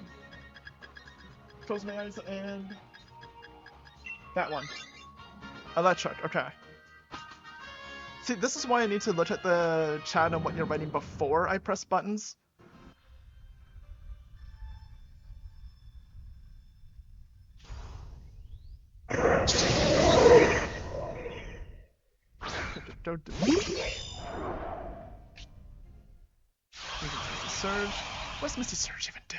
Close my eyes and... that one. Electric, okay. See, this is why I need to look at the chat and what you're writing before I press buttons. Surge. What's Misty Surge even do?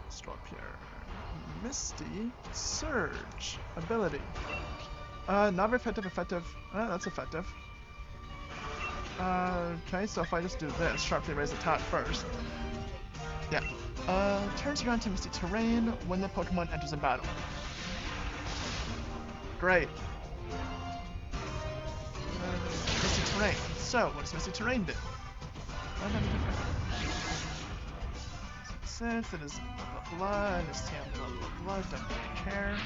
Let's drop here. Misty Surge ability. Not very effective. That's effective. Okay, so if I just do this, sharply raise attack first. Yeah. Turns around to Misty Terrain when the Pokemon enters a battle. Great. Misty Terrain. So, what does Misty Terrain do? Since it is blah blah and it's TM blah blah, don't really care.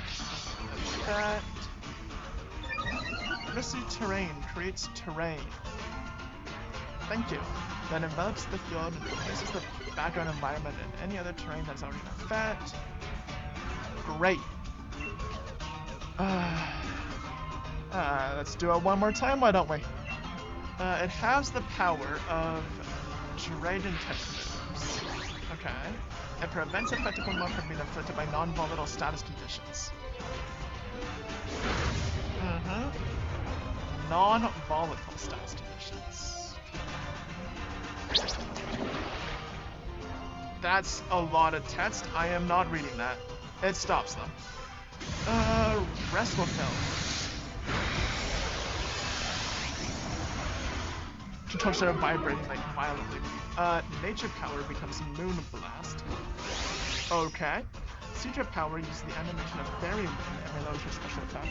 That. Misty Terrain creates terrain. Thank you. That envelops the field and replaces the background environment and any other terrain that's already been fed. Great. Let's do it one more time, why don't we? It has the power of Dragon type moves. Okay. It prevents effective Pokemon from being afflicted by non-volatile status conditions. Non-volatile status conditions. That's a lot of text. I am not reading that. It stops them. Restful Kill. Control started vibrating like violently. Nature Power becomes Moon Blast. Okay. Seedra Power uses the animation of Fairy Moon and reloads your special attack.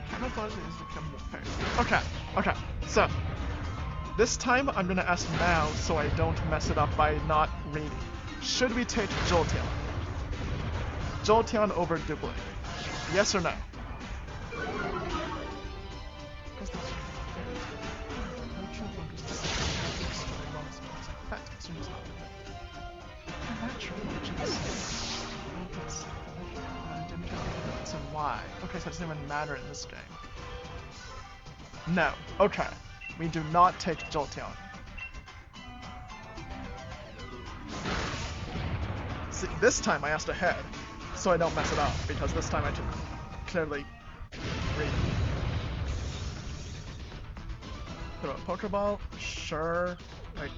Camouflage is become more fairy. Okay. So, this time I'm gonna ask now so I don't mess it up by not reading. Should we take Jolteon? Jolteon over Doublade? Yes or no? Why? Okay, so it doesn't even matter in this game. No. Okay. We do not take Jolteon. See, this time I asked ahead, so I don't mess it up, because this time I can clearly read. Throw a Pokeball? Sure. Like,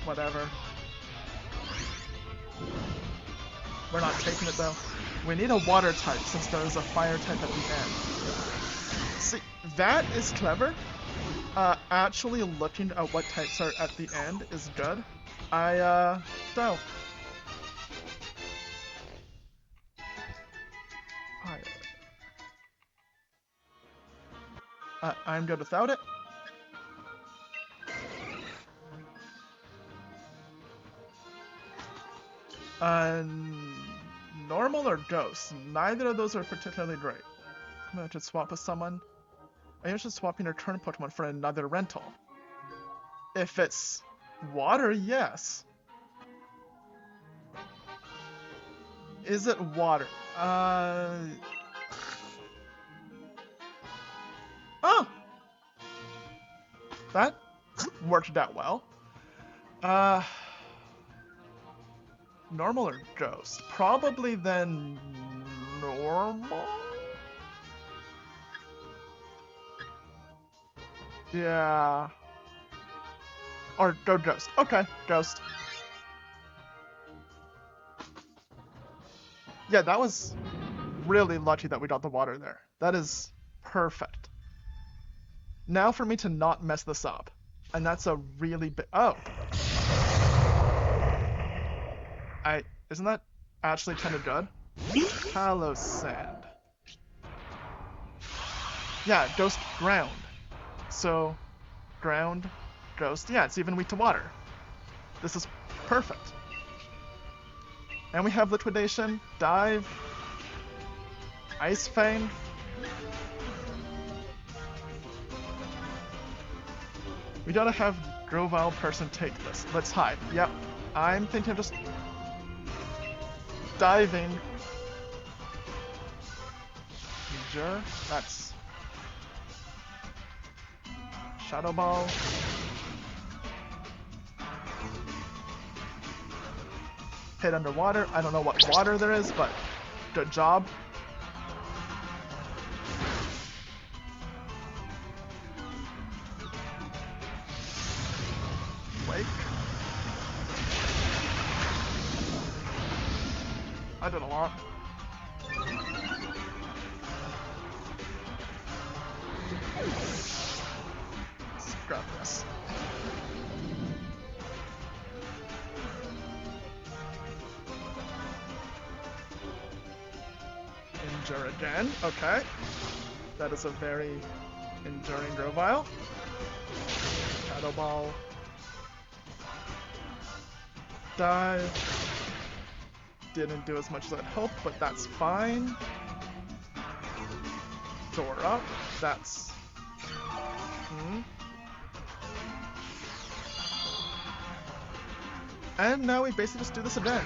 whatever. We're not taking it though. We need a water type since there is a fire type at the end. See, that is clever. Actually looking at what types are at the end is good. Don't. I'm good without it. Normal or ghost? Neither of those are particularly great. I'm gonna just swap with someone. I usually swapping your current Pokemon for another rental. If it's water, yes. Is it water? Oh! That worked out well. Normal or ghost? Probably then normal? Yeah. Or go ghost. Okay, ghost. Yeah, that was really lucky that we got the water there. That is perfect. Now for me to not mess this up. And that's a really big... Oh! Isn't that actually kind of good? Hollow Sand. Yeah, ghost ground. So, ground, ghost. Yeah, it's even weak to water. This is perfect. And we have Liquidation, Dive, Ice Fang. We gotta have Grovyle person take this. Let's hide. Yep. I'm thinking of just diving. Sure. That's Shadow Ball. Hit underwater. I don't know what water there is, but good job. Wake. I did a lot. Let's grab this. Endure again. Okay. That is a very enduring Grovyle. Shadow Ball. Dive. Didn't do as much as I'd hoped, but that's fine. Door up. That's... And now we basically just do this again.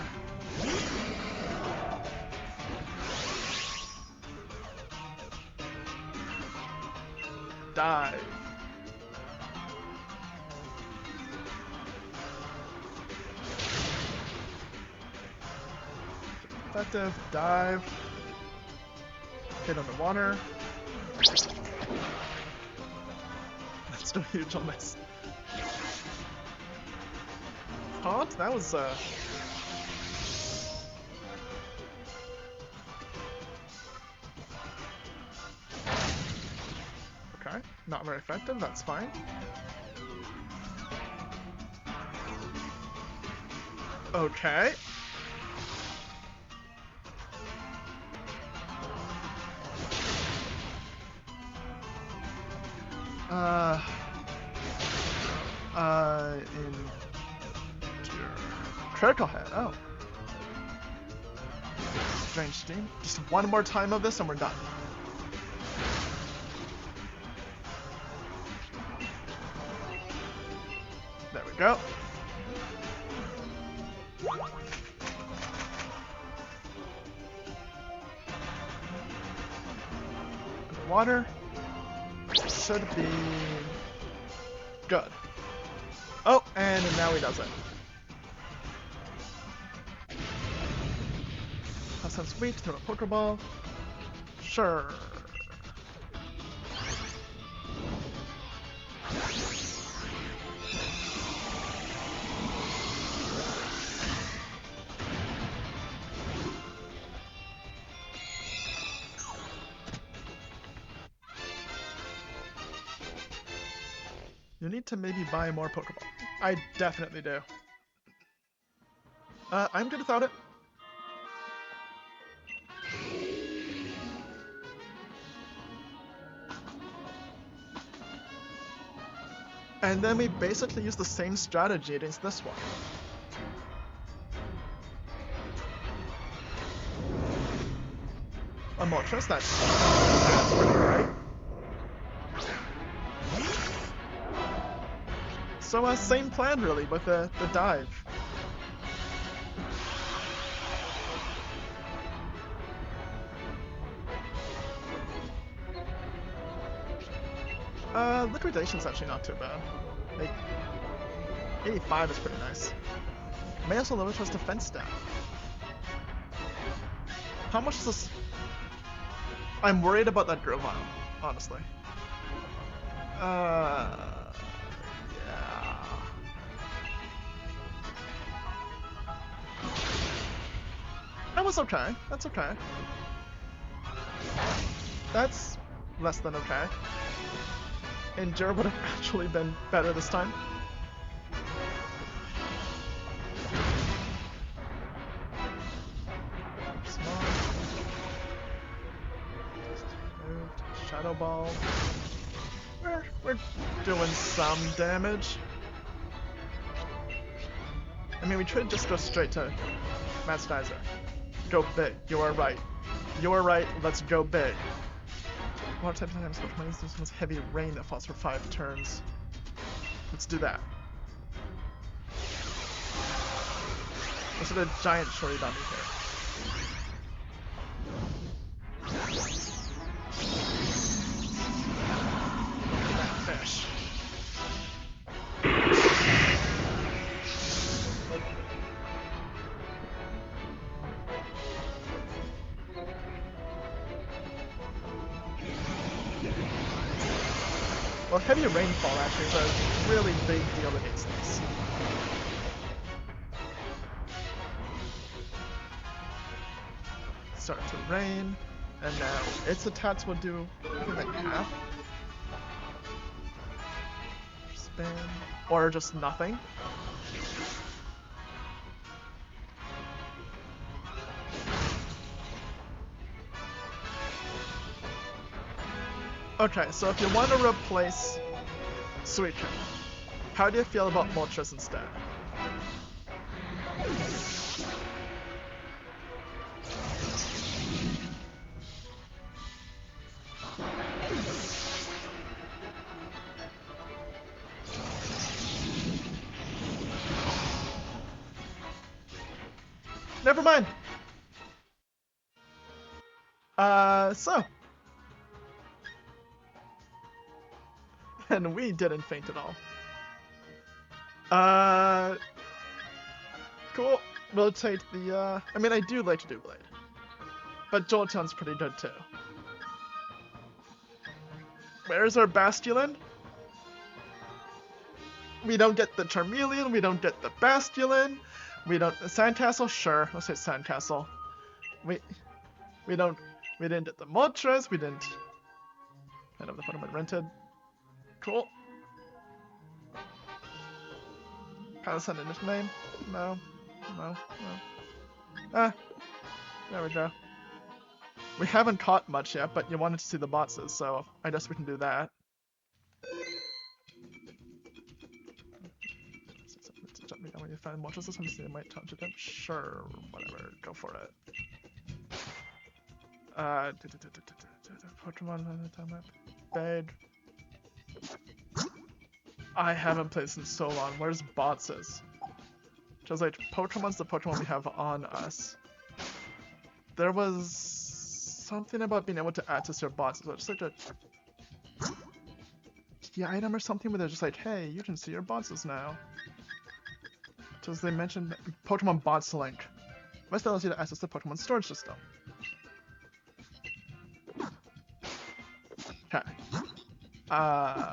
Dive. Effective. Dive. Hit underwater. That's a huge miss. Taunt? That was okay, not very effective, that's fine. Okay. Critical hit, oh. Strange Steam. Just one more time of this and we're done. There we go. Water. Should be good. Oh, and now he does it. sense weak, throw a Pokeball. Sure. You need to maybe buy more Pokeball. I definitely do. I'm good without it. And then we basically use the same strategy against this one. A Moltres, that's pretty right. So same plan really with the dive. Liquidation's actually not too bad. Like, 85 is pretty nice. May also lower his defense down. How much is this? I'm worried about that Grovyle, honestly. Yeah. That was okay. That's okay. That's less than okay. Endure would have actually been better this time. Small. Shadow Ball. We're doing some damage. I mean, we could just go straight to Mastizer. Go big. You are right. You are right. Let's go big. What type of times this one's heavy rain that falls for 5 turns. Let's do that. Let's do a giant shorty dummy here. That fish. Well, heavy rainfall actually is a really big deal against this. Start to rain, and now its attacks will do, I think, like half. Spin, or just nothing. Okay, so if you want to replace Suicune, how do you feel about Moltres instead? Never mind. So. And we didn't faint at all. Cool. Rotate the, I mean, I do like to do Blade. But Jolteon's pretty good too. Where's our Basculin? We don't get the Charmeleon, we don't get the Basculin, we don't, Sandcastle, sure, let's say Sandcastle. We didn't get the Moltres, we didn't, I don't know if the Pokemon rented. Cool. Palisand in his name? No. Ah, there we go. We haven't caught much yet, but you wanted to see the boxes, so I guess we can do that. When you find Moltres, this one you might touch it. Sure, whatever, go for it. Pokemon on the time map. Bag. I haven't played since so long. Where's Boxes? Just like Pokemon's the Pokemon we have on us. There was something about being able to access your boxes. It's like a key item or something where they're just like, hey, you can see your boxes now. Just they mentioned Pokemon Box Link Must allows you to access the Pokemon storage system. Okay. Right.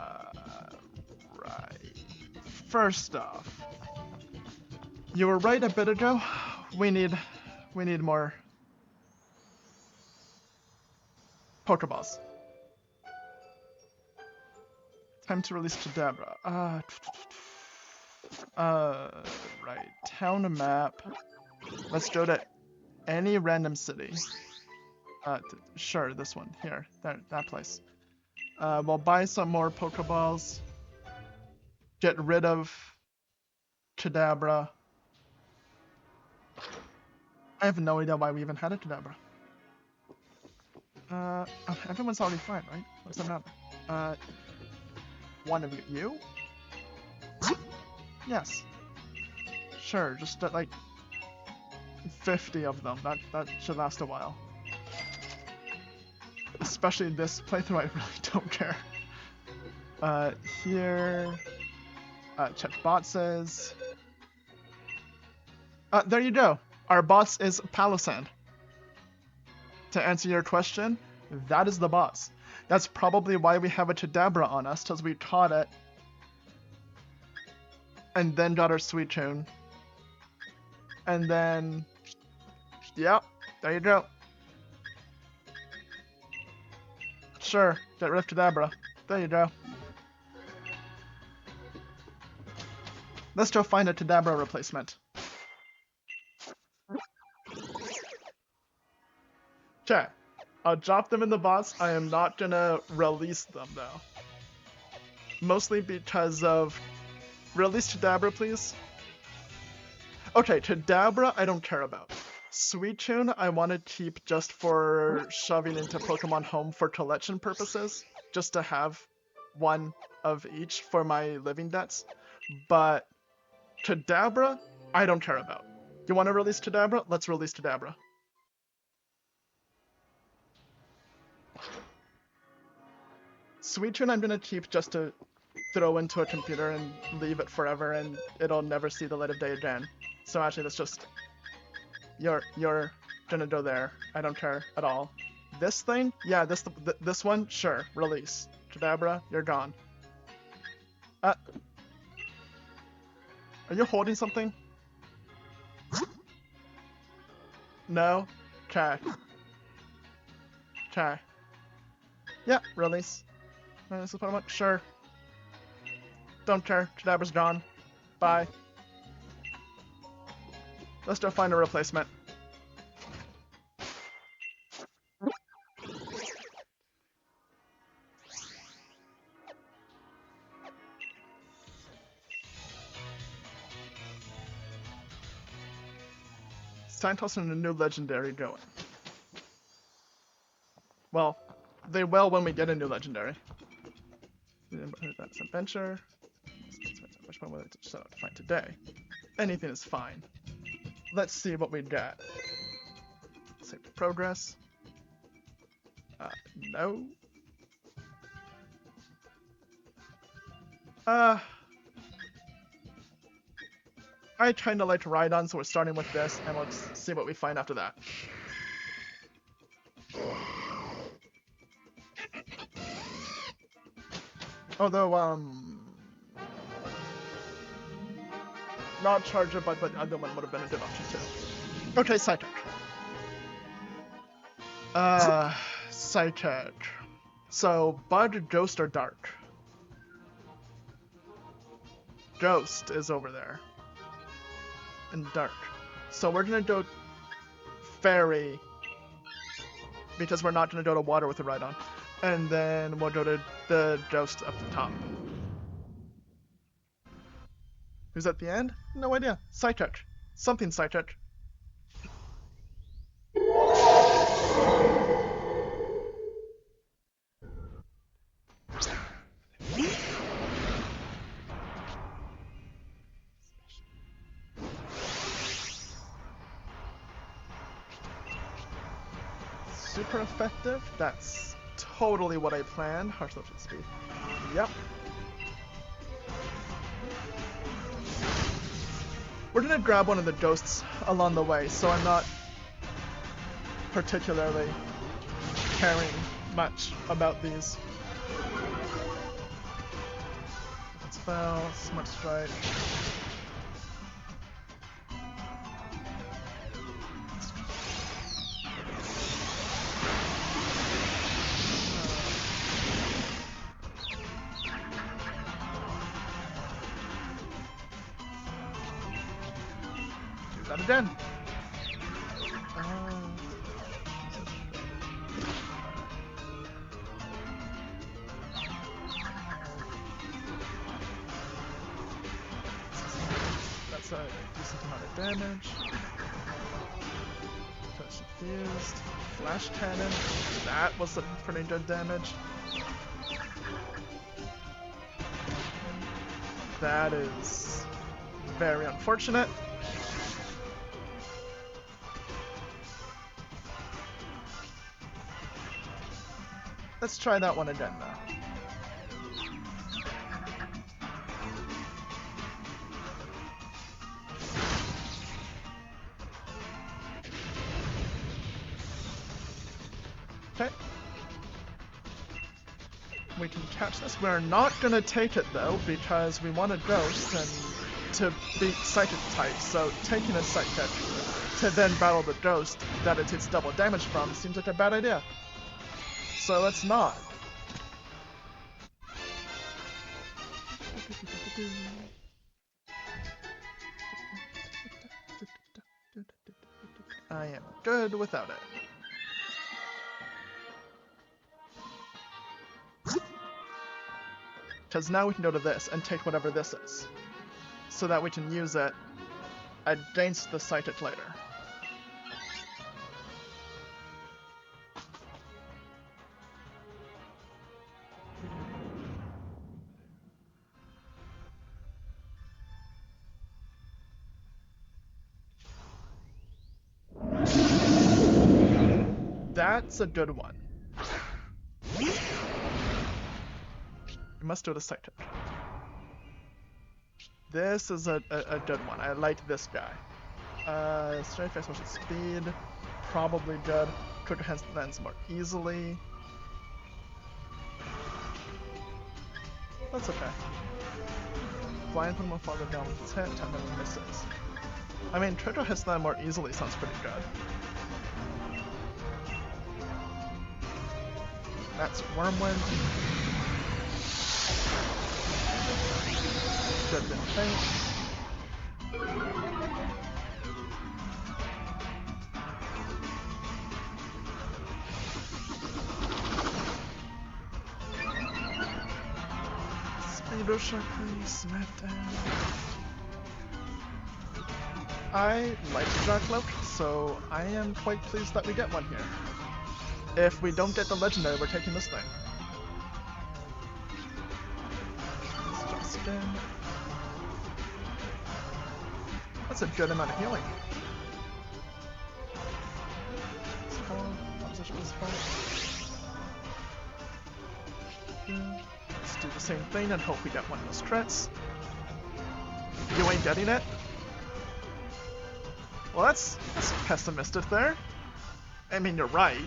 First off, you were right a bit ago. We need more Pokeballs. Time to release Kadabra. Right. Town map. Let's go to any random city. Sure, this one. Here. That place. We'll buy some more Pokeballs. Get rid of Kadabra. I have no idea why we even had a Kadabra. Everyone's already fine, right? What's the matter? One of you? Yes. Sure, just like 50 of them. That should last a while. Especially in this playthrough, I really don't care. Here... check boxes. There you go. Our boss is Palossand. To answer your question, that is the boss. That's probably why we have a Kadabra on us, because we caught it. And then got our Suicune. And then... Yep, there you go. Sure, get rid of Kadabra. There you go. Let's go find a Kadabra replacement. Okay, I'll drop them in the box. I am not gonna release them though. Mostly because of... Release Kadabra, please. Okay, Kadabra I don't care about. Suicune I want to keep just for shoving into Pokemon Home for collection purposes. Just to have one of each for my living debts. But Kadabra, I don't care about. You want to release Kadabra? Let's release Kadabra. Suicune I'm gonna keep just to throw into a computer and leave it forever and it'll never see the light of day again. So actually let's just... You're gonna go there. I don't care at all. This thing? Yeah, this one? Sure, release. Kadabra, you're gone. Are you holding something? No? Okay. Okay. Yeah, release. This is Pokemon? Sure. Don't care. Kadabra's gone. Bye. Let's go find a replacement. It's time tossing a new legendary going. Well, they will when we get a new legendary. That's adventure. Which one will it set out to find today? Anything is fine. Let's see what we got. Save the progress. No. I kinda like Rhydon, so we're starting with this, and let's see what we find after that. Although, not Charger, but the other one would have been a good option too. Okay, Psychic. Psychic. So, Bud, Ghost, or Dark? Ghost is over there. And Dark. So we're gonna go Fairy, because we're not gonna go to Water with the Rhydon. And then we'll go to the Ghost up the top. Who's at the end? No idea. Psychic. Something Psychic. Super effective. That's totally what I planned. Harsh Lotion Speed. Yep. We're gonna grab one of the ghosts along the way, so I'm not particularly caring much about these. Let's fail, smart strike. Do that again. That's a decent amount of damage. Touch infused. Flash cannon. That was some pretty good damage. That is very unfortunate. Let's try that one again though. Okay. We can catch this. We're not gonna take it though, because we want a ghost and to beat psychic type, so taking a psychic to then battle the ghost that it takes double damage from seems like a bad idea. So let's not. I am good without it. Because now we can go to this and take whatever this is, so that we can use it against the psychic later. That's a good one. We must do the psychic. This is a good one. I like this guy. Strength, face, motion, speed. Probably good. Quicker hands lands more easily. That's okay. Flying from a farther down with 10 minutes misses. I mean, Trickle hits land more easily sounds pretty good. That's Wormwind. Good in faint. Speedo Sharply, Smackdown. I like Jackalope, so I am quite pleased that we get one here. If we don't get the legendary, we're taking this thing. Let's just again. That's a good amount of healing. Opposition is fine. Let's do the same thing and hope we get one of those crits. You ain't getting it? Well, that's pessimistic there. I mean, you're right.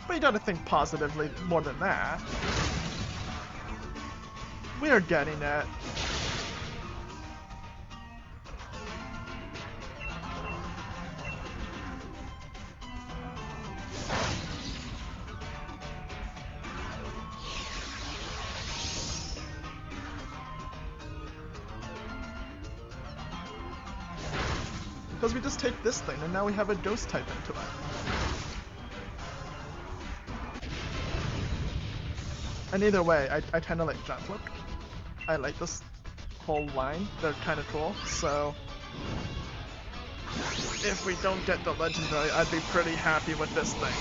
But you gotta think positively more than that. We're getting it. Because we just take this thing and now we have a ghost type into it. And either way, I kind of like Jackalope. I like this whole line. They're kind of cool, so if we don't get the legendary, I'd be pretty happy with this thing.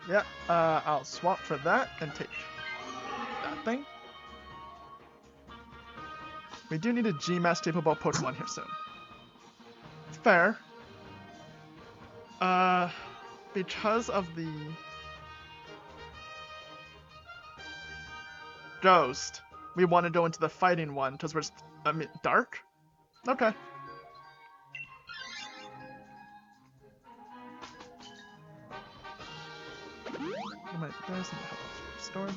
Yeah, I'll swap for that and take that thing. We do need a G-Mass capable Pokemon here soon. Fair. Because of the Ghost, we want to go into the fighting one because we're, dark? Okay. There's some health restored.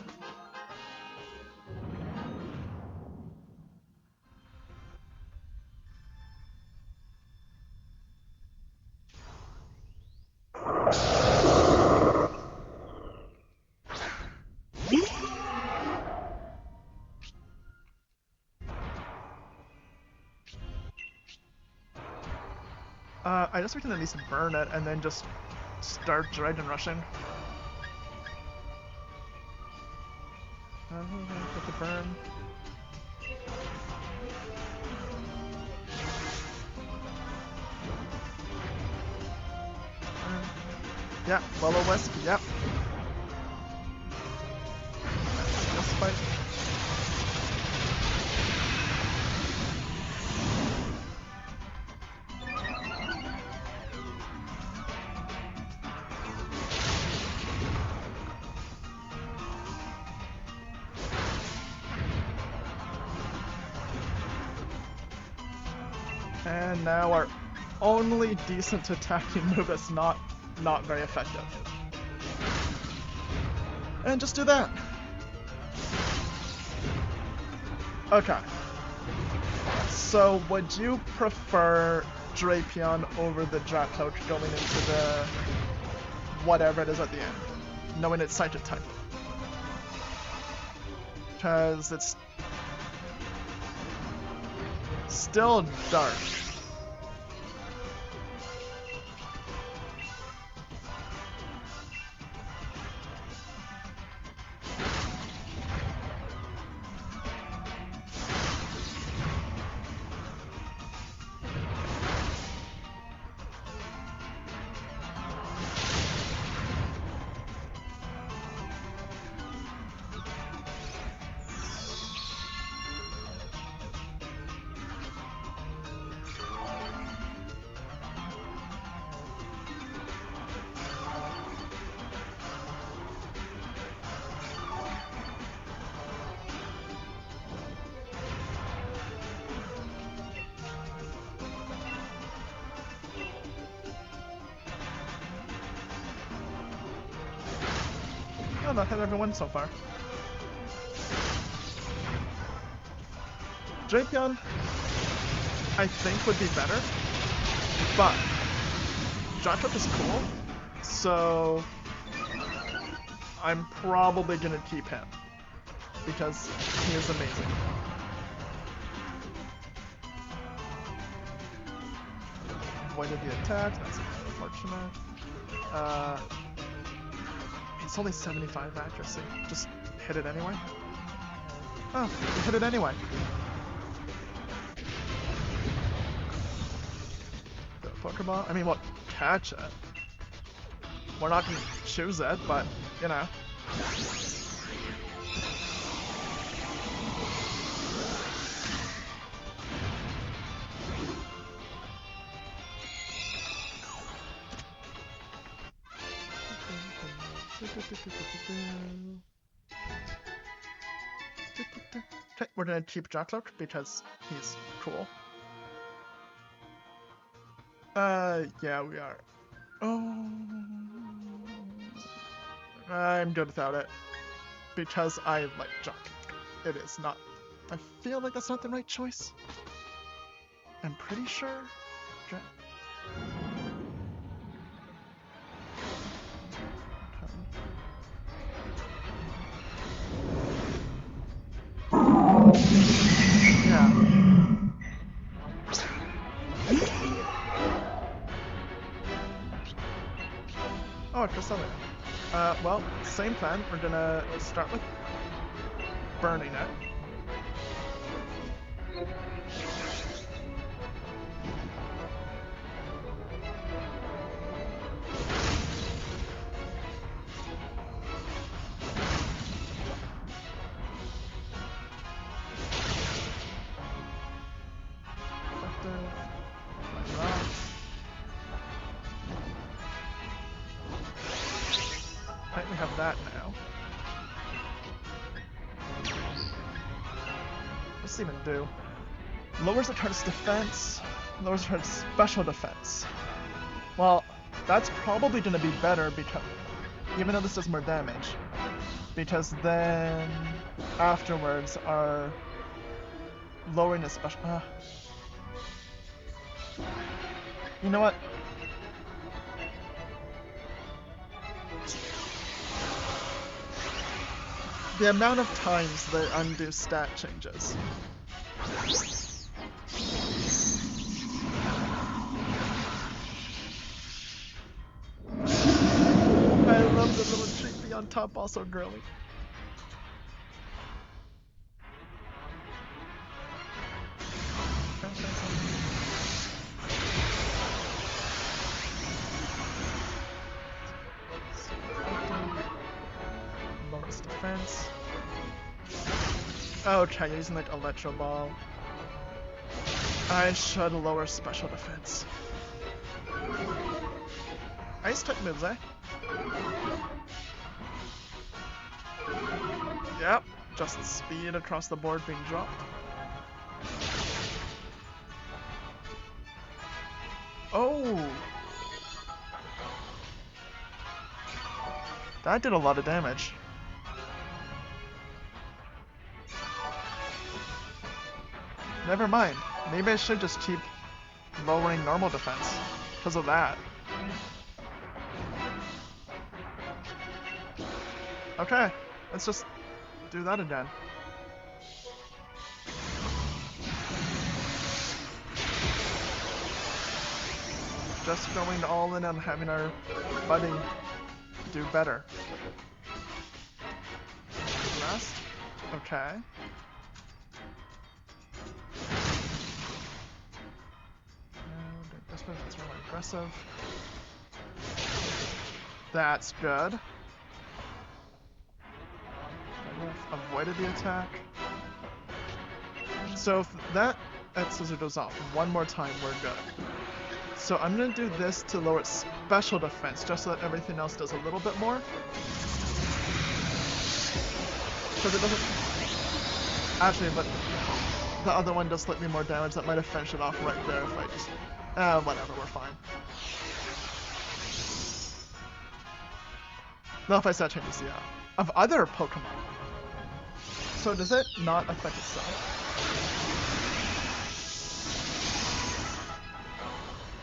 I guess we can at least burn it and then just start Dragon Rushing. Get the burn. Yeah, Will-O-Wisp, yep. This fight. And now our only decent attacking move is not very effective. And just do that. Okay. So would you prefer Drapion over the Dratloak going into the whatever it is at the end, knowing it's Psychic type? Because it's still dark. Oh, that hit everyone so far. Drapion, I think, would be better, but Dratloak is cool, so I'm probably gonna keep him because he is amazing. Avoided the attack, that's unfortunate. It's only 75 accuracy. Just hit it anyway. Oh, you hit it anyway. The Pokemon? I mean, well, catch it. We're not gonna choose it, but, you know. Okay, we're gonna keep Dratloak because he's cool. Yeah, we are. Oh, I'm good without it because I like Dratloak. It is not. I feel like that's not the right choice. I'm pretty sure. Oh, Crystal. Well, same plan. We're gonna start with burning it. that now. What's this even do? Lowers the target's defense, lowers the target's special defense. Well, that's probably gonna be better because, even though this does more damage, because then afterwards our lowering the special. You know what? The amount of times they undo stat changes. I love the little treat on top, also girly. Bonus defense. Okay, you're using like Electro Ball. I should lower special defense. Ice type moves, eh? Yep, just speed across the board being dropped. Oh! That did a lot of damage. Never mind. Maybe I should just keep lowering normal defense because of that. Okay, let's just do that again. Just going all in on having our buddy do better. Rest. Okay. This one is really aggressive. That's good. Avoided the attack. So if that scissor goes off one more time, we're good. So I'm gonna do this to lower its special defense, just so that everything else does a little bit more. Because it doesn't... Actually, but the other one does slightly more damage. That might have finished it off right there if I just... whatever, we're fine. No, if I start changing the of other Pokemon. So does it not affect itself?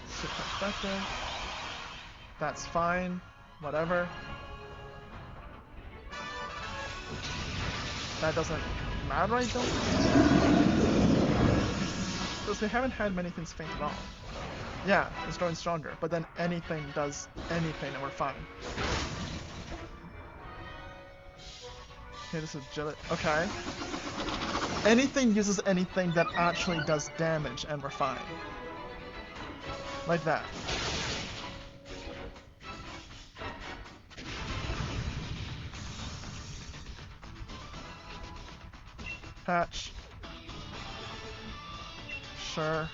Super effective. That's fine. Whatever. That doesn't matter, I don't think. Because we haven't had many things faint at all. Yeah, it's growing stronger, but then anything does anything and we're fine. Okay, this is Gillet. Okay. Anything uses anything that actually does damage and we're fine. Like that. Patch. Sure.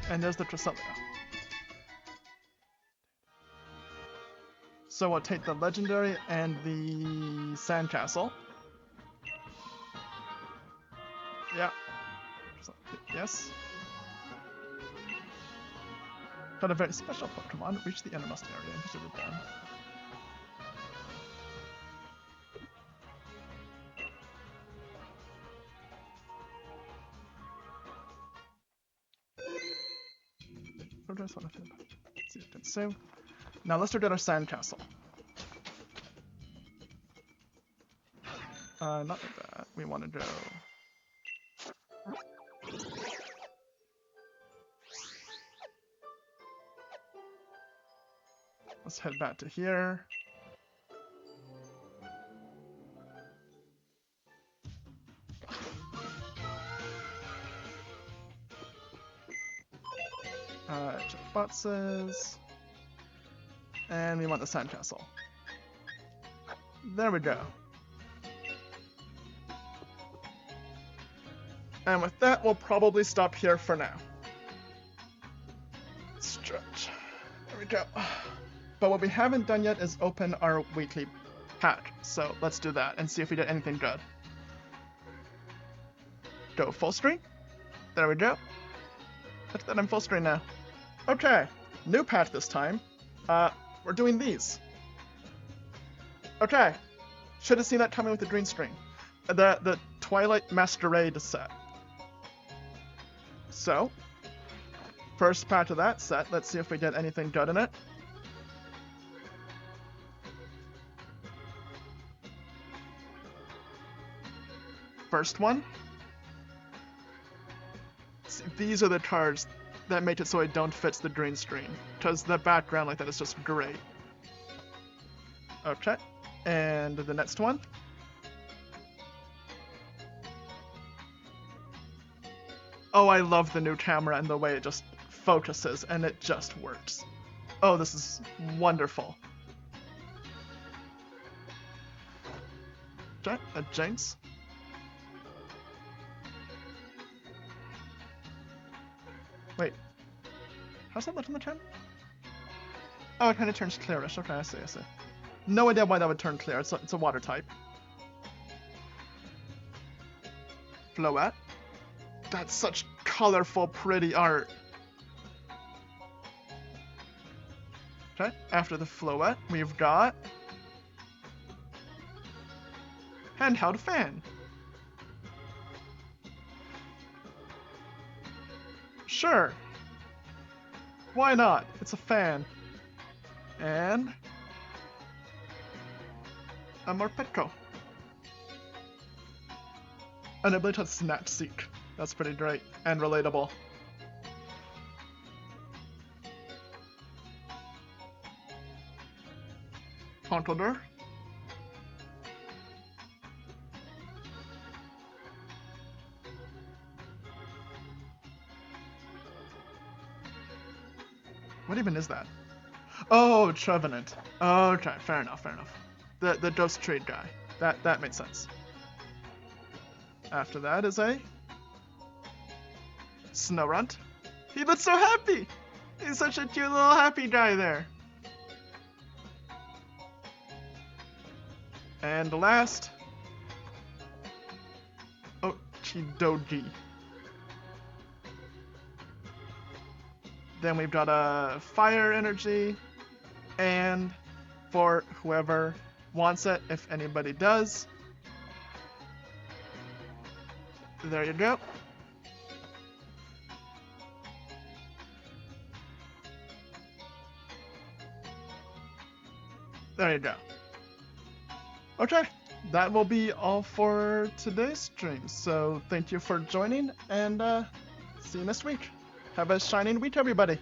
And there's the Trisella. So we'll take the legendary and the sandcastle. Yeah. Yes. Got a very special Pokemon. Reach the innermost area and visit them. So now let's look at our sandcastle. Not like that. We want to go. Let's head back to here. Check boxes. And we want the sandcastle. There we go. And with that, we'll probably stop here for now. Stretch. There we go. But what we haven't done yet is open our weekly pack. So let's do that and see if we did anything good. Go full screen. There we go. Look at that, I'm full screen now. Okay, new pack this time. We're doing these. Okay, should have seen that coming with the green screen. The Twilight Masquerade set. So, first pack of that set, let's see if we did anything good in it. First one. See, these are the cards that make it so it don't fit the green screen, because the background like that is just great. Okay, and the next one. Oh, I love the new camera and the way it just focuses and it just works. Oh, this is wonderful. Okay, a Jinx. Wait, how's that look on the camera? Oh, it kind of turns clearish. Okay, I see. No idea why that would turn clear. It's a water type. Floette. That's such colorful, pretty art. Okay, after the Floette, we've got handheld fan. Sure. Why not? It's a fan. And a Morpeko. An ability to Snatch Seek. That's pretty great and relatable. Controller. What even is that? Oh, Trevenant. Okay, fair enough. The Ghost Trade guy. That makes sense. After that is a Snorunt. He looks so happy! He's such a cute little happy guy there. And last, oh, Chidogi. Then we've got a fire energy, and for whoever wants it, if anybody does, there you go. There you go. Okay, that will be all for today's stream. So thank you for joining, and see you next week. Have a shining week, everybody.